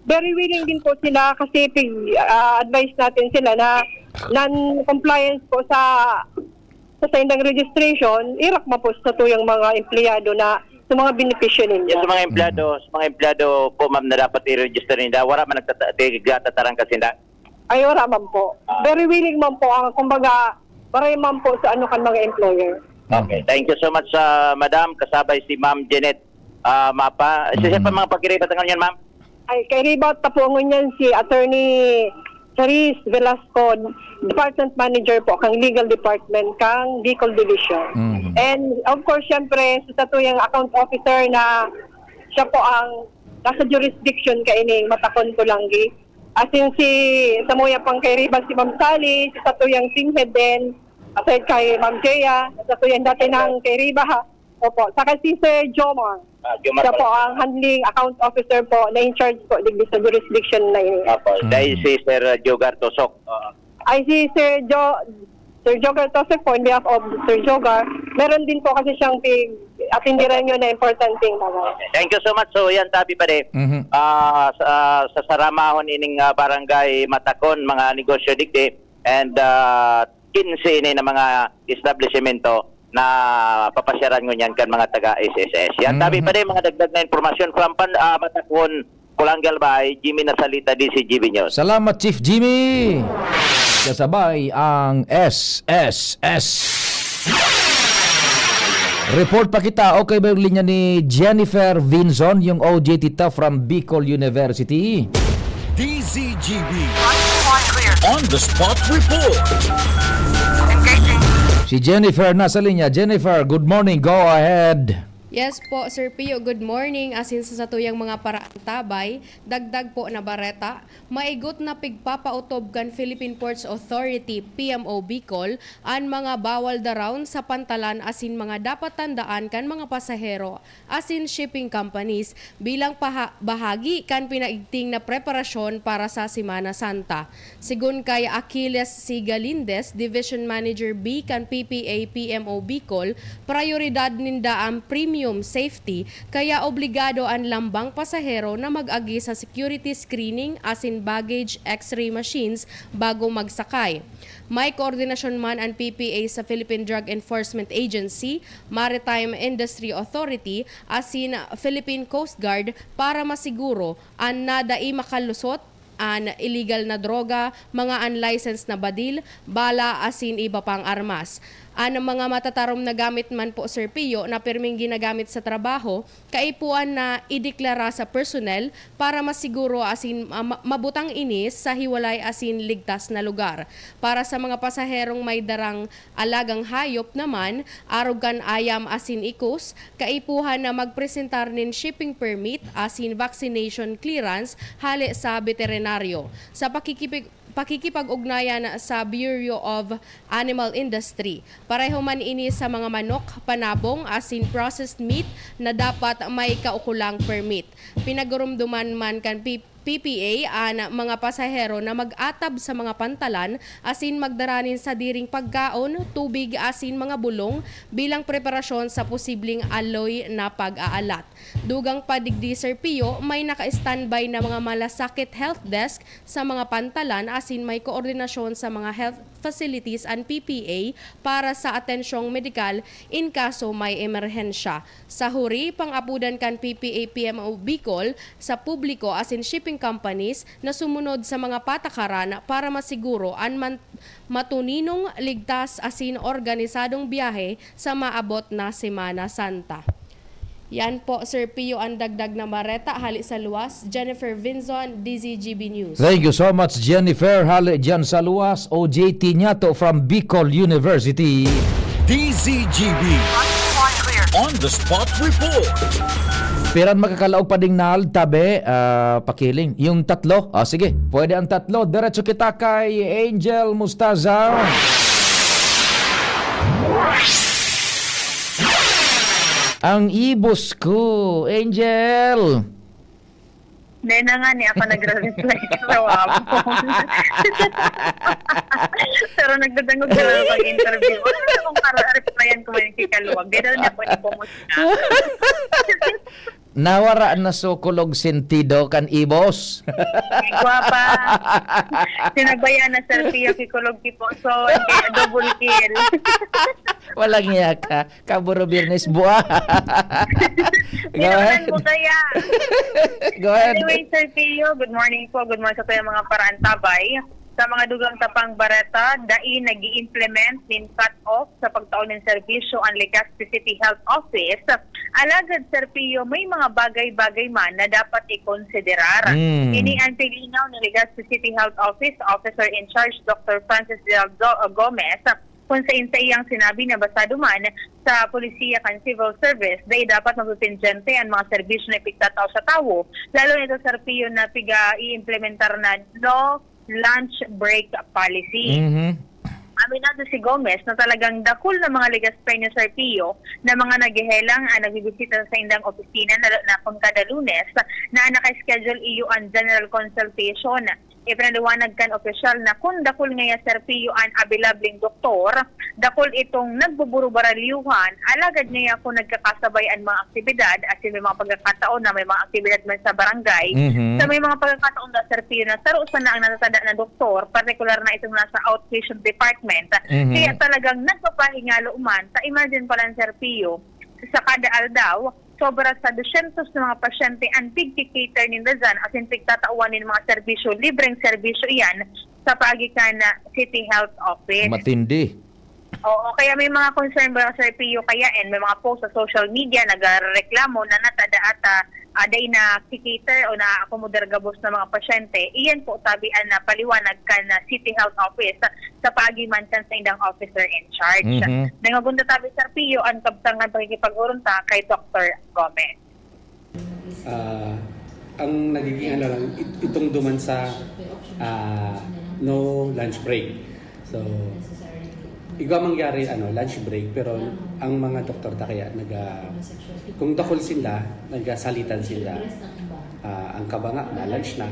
very willing din po sila kasi advise natin sila na non-compliance po sa indang registration, irak po sa tuyang mga empleyado na sa mga benepisyo ninyo. Sa mga empleyado po, ma'am, na dapat i-register nila, wala man nagtatarang kasi na? Ay, wala man po. Very willing man po ang, kumbaga, maray man po sa mga employer. Okay, thank you so much, madam. Kasabay si Ma'am Janet Mapa. Siya pa mga pagkiribat ang yan, ma'am? Ay, kay Ribat, tapuangon yan si Attorney Charis Velasco, Department Manager po, kang Legal Department, kang Bicol Division. And of course, syempre, sa tatuyang account officer na siya po ang nasa jurisdiction kaining Matakon Tulanggi. As in si Samuya pang kay Ribat, si Ma'am Sally, sa tatuyang Singhead din, aside kay Ma'am Jaya, sa tatuyang dati ng kay Riba, opo. Saka si Sir Jomar. Siya po ang handling account officer po na in charge po digdi sa jurisdiction na ini. Dahil si Sir Jogar Tosok. Ay si Sir Jogar Tosok po, on behalf of Sir Jogar, meron din po kasi siyang atindiran nyo na importanteng mga. Thank you so much. So yan tabi pa de. Sa saramahon ining barangay Matakon mga negosyo digdi and 15 ini na mga establishmento na papasyaran nyo yan kan mga taga SSS. Yan tabi pa de mga dagdag na informasyon from Matakon, Kulanggal Bay, Jimmy Nasalita, DCGB News. Salamat Chief Jimmy. Kasabay ang SSS. Report pa kita. Okay ba yung linya ni Jennifer Vinzon, yung OJ Tita from Bicol University? DZGB On the Spot Report. Si Jennifer nasa linya. Jennifer, good morning. Go ahead. Yes po, Sir Pio, good morning. Asin sa tuyang mga paraan tabay, dagdag po na bareta, maigot na pigpapautob kan Philippine Ports Authority, PMO Bicol, ang mga bawal darown sa pantalan asin mga dapat tandaan kan mga pasahero, asin shipping companies, bilang bahagi kan pinaigting na preparasyon para sa Semana Santa. Sigun kay Achilles C. Galindes, Division Manager B kan PPA PMO Bicol, prioridad ninda ang premium safety, kaya obligado ang lambang pasahero na mag-agi sa security screening asin baggage x-ray machines bago magsakay. May koordinasyon man ang PPA sa Philippine Drug Enforcement Agency, Maritime Industry Authority, asin Philippine Coast Guard para masiguro ang nadai makalusot an illegal na droga, mga unlicensed na badil, bala asin iba pang armas. Ang mga matatarom na gamit man po, Sir Pio, na pirming ginagamit sa trabaho, kaipuan na ideklara sa personnel para masiguro asin mabutang inis sa hiwalay asin ligtas na lugar. Para sa mga pasaherong may darang alagang hayop naman, arugan ayam asin ikos, kaipuhan na magpresentar nin shipping permit asin vaccination clearance hali sa veterinaryo. Sa pakikipag-ugnayan sa Bureau of Animal Industry. Pareho man ini sa mga manok, panabong, asin processed meat na dapat may kaukulang permit. Pinagurumduman man kan PPA ang mga pasahero na mag-atab sa mga pantalan asin magdaranin sa diring pagkaon, tubig asin mga bulong bilang preparasyon sa posibleng alloy na pag-aalat. Dugang padigdi, Sir Pio, may naka-standby na mga malasakit health desk sa mga pantalan asin may koordinasyon sa mga health facilities and PPA para sa atensyong medikal in kaso may emerhensya. Sa huri, pang-apudan kan PPA PMO Bicol sa publiko asin shipping companies na sumunod sa mga patakaran para masiguro ang matuninong, ligtas asin organisadong biyahe sa maabot na Semana Santa. Yan po, Sir Pio, ang dagdag na mareta. Hali sa luwas, Jennifer Vinzon, DZGB News. Thank you so much, Jennifer. Hali dyan sa luwas, OJT Nyato from Bicol University. DZGB On the Spot Report. Piran makakalaog pa ding nal, tabi, pakiling. Yung tatlo, sige, pwede ang tatlo. Diretso kita kay Angel Mustaza. Ang ibos ko, Angel. Hindi na nga niya ako nagre-reply sa wapong. Pero nagdadangog ka lang pag-interview. Wala akong para-replyan ko may kikaluwag. Hindi na niya po ipumusta. Nawara na sukulog sentido kan ibos. Guwapa. Sinabayan na Sir Pio kikulog kipo. So, double kill. Walang iya ka. Kaburo birnes buwa. Go ahead. Go ahead. Anyway, Sir Pio, good morning po. Good morning sa tayo mga paraan tabay. Sa mga dugang tapang bareta, dai nag-i-implement din cut-off sa pagtaon ng serbisyo ang Legazpi City Health Office. Alagad, Sir Pio, may mga bagay-bagay man na dapat i-konsiderar. Ini ang pilinaw ng Legazpi City Health Office, Officer in Charge Dr. Francis Del Gomez, kung sa iyang sinabi na basado man sa polisiya kan civil service, dahil dapat magpipinjente ang mga serbisyo na ipigtataw sa tao. Lalo nito, Sir Pio, na i-implementar na no lunch break policy. Aminado si Gomez na talagang dakul na mga Legaspeño, Sir Pio, na mga naghihelang nagbibisita sa indang opisina na kung kada Lunes na naka-schedule iyo ang general consultation ipinaliwanag kan opisyal na kung dakol ngaya serpiyo an abilabling doktor, dakol itong nagbuburo-baralyuhan, alagad ngaya kung nagkakasabay ang mga aktibidad, as in may mga pagkakataon na may mga aktibidad man sa barangay, sa may mga pagkakataon na serpiyo na tarusan na ang natatanda na doktor, partikular na itong nasa outpatient department, kaya talagang nagpapahingalo man sa emergency pala ng serpiyo sa kada aldaw, sobra sa 200 na mga pasyente ang pig-cater ni Dazan as in pigtatauan ng mga serbisyo, libreng serbisyo iyan sa pagitan na City Health Office. Matindi. Oo, kaya may mga concern ba sa PU kaya may mga post sa social media nagreklamo na natada at aday na kikater o na akomodar gabos ng mga pasyente. Iyan po tabian na paliwanag ka na City Health Office sa pagiman kan sa indang officer in charge. Nangagunda tabi sa PU ang kabtangan pakikipag-urunta kay Dr. Gomez. Ang nagiging lang itong duman sa no lunch break. So igwa mangyari lunch break pero ang mga doktor ta kaya kung dakol sila nagasalitan sila ang kabanga na lunch na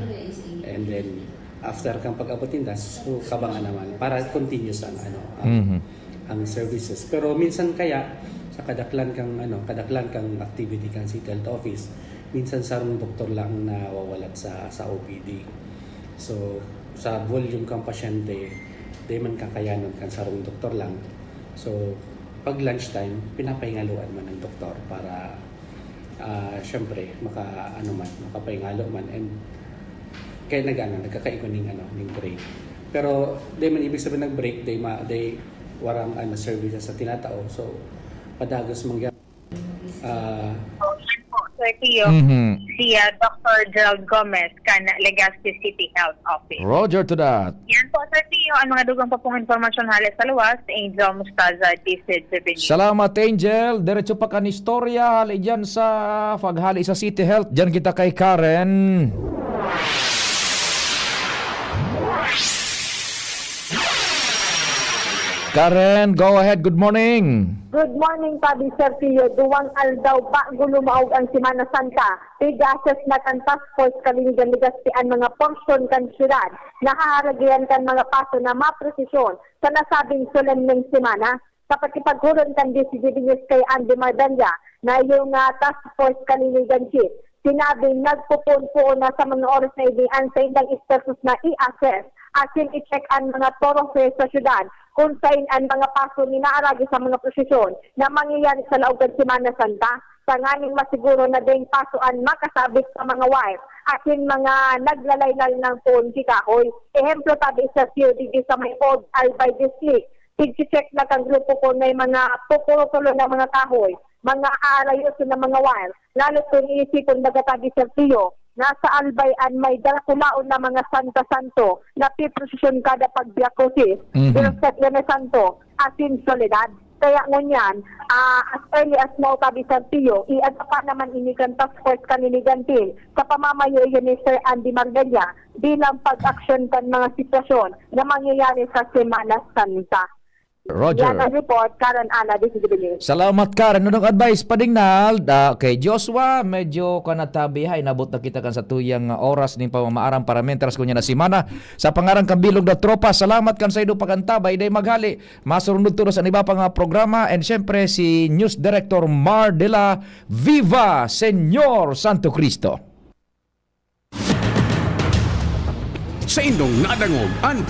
and then after kang pag-abutin so kabanga naman para continuous ang ang services pero minsan kaya sa kadaklan kang activity kang City Health Office minsan sarong doktor lang na wawalat sa OPD so sa volume kang pasyente di man kakayanon kan sarong doktor lang. So, pag lunchtime, pinapahingaluan man ng doktor para syempre makapahingalo man and kaya nagkakaikuning ning break. Pero di man ibig sabihin nag-break, di warang services sa tinatao. So, padagos mangyari. Sir Tio, si Dr. Gerald Gomez kan Legazpi City Health Office. Roger to that. Yan po, Sir Tio, ang mga dugang pa pong informasyon halos sa luwas, Angel Mustaza, DCTV News. Salamat, Angel. Diretso pa kan istorya hali dyan sa paghali sa City Health. Dyan kita kay Karen. Karen, go ahead. Good morning. Good morning, Pabi Sir Tio. Duwang aldaw bago lumaog ang Semana Santa. Pigases na kan task force kalinigan ligastian mga porsyon kan syudad. Nakaharagayan kan mga paso na mapresisyon sa nasabing solemneng semana. Kapag ipaghuron kan DCGB News kay Andy Mardanya na yung task force kalinigan chief. Sinabing nagpupunpuon na sa mga oras na ibian sa indang ispersos na i-assess asin i-check ang mga thoroughfares sa syudad kung saan ang mga paso ni naaragi sa mga prosesyon na mangyayari sa laogan Semana Santa sa nganing masiguro na ding pasuan makasabit sa mga wife asin mga naglalaylay ng phone kikahoy. Ehemplo tabi sa CODG sa may Old Albay District. Tig-check na kang grupo ko na mga pupulo-tulo na mga kahoy, mga aarayos na mga wire. Lalo kung iisipon nagatabi sa Tio, nasa Albayan may dalakulaon na mga Santa-Santo na piprosesyon kada pagbiakosis. Pero sa Tiyane Santo, asin Soledad. Kaya ngunyan, as early as now tabi sa Tio, pa naman inikan task force kaninigantin sa pamamayo ni Sir Andy Mardanya bilang pag-aksyon kan mga sitwasyon na mangyayari sa Semana Santa. Roger. Yan ang report, Karen Ana, DCTV News. Salamat, Karen. Nung advice pa ding kay Joshua, medyo kanatabi hay, nabot na kita kan sa tuyang oras ng pamamaarang parameters kunya na simana. Sa pangarang kambilog na tropa, salamat kan sa ido pagantabay, day maghali. Masurunod tulos ang iba pang programa and syempre si News Director Mar de la Viva, Senyor Santo Cristo. Sa indong nadangog ang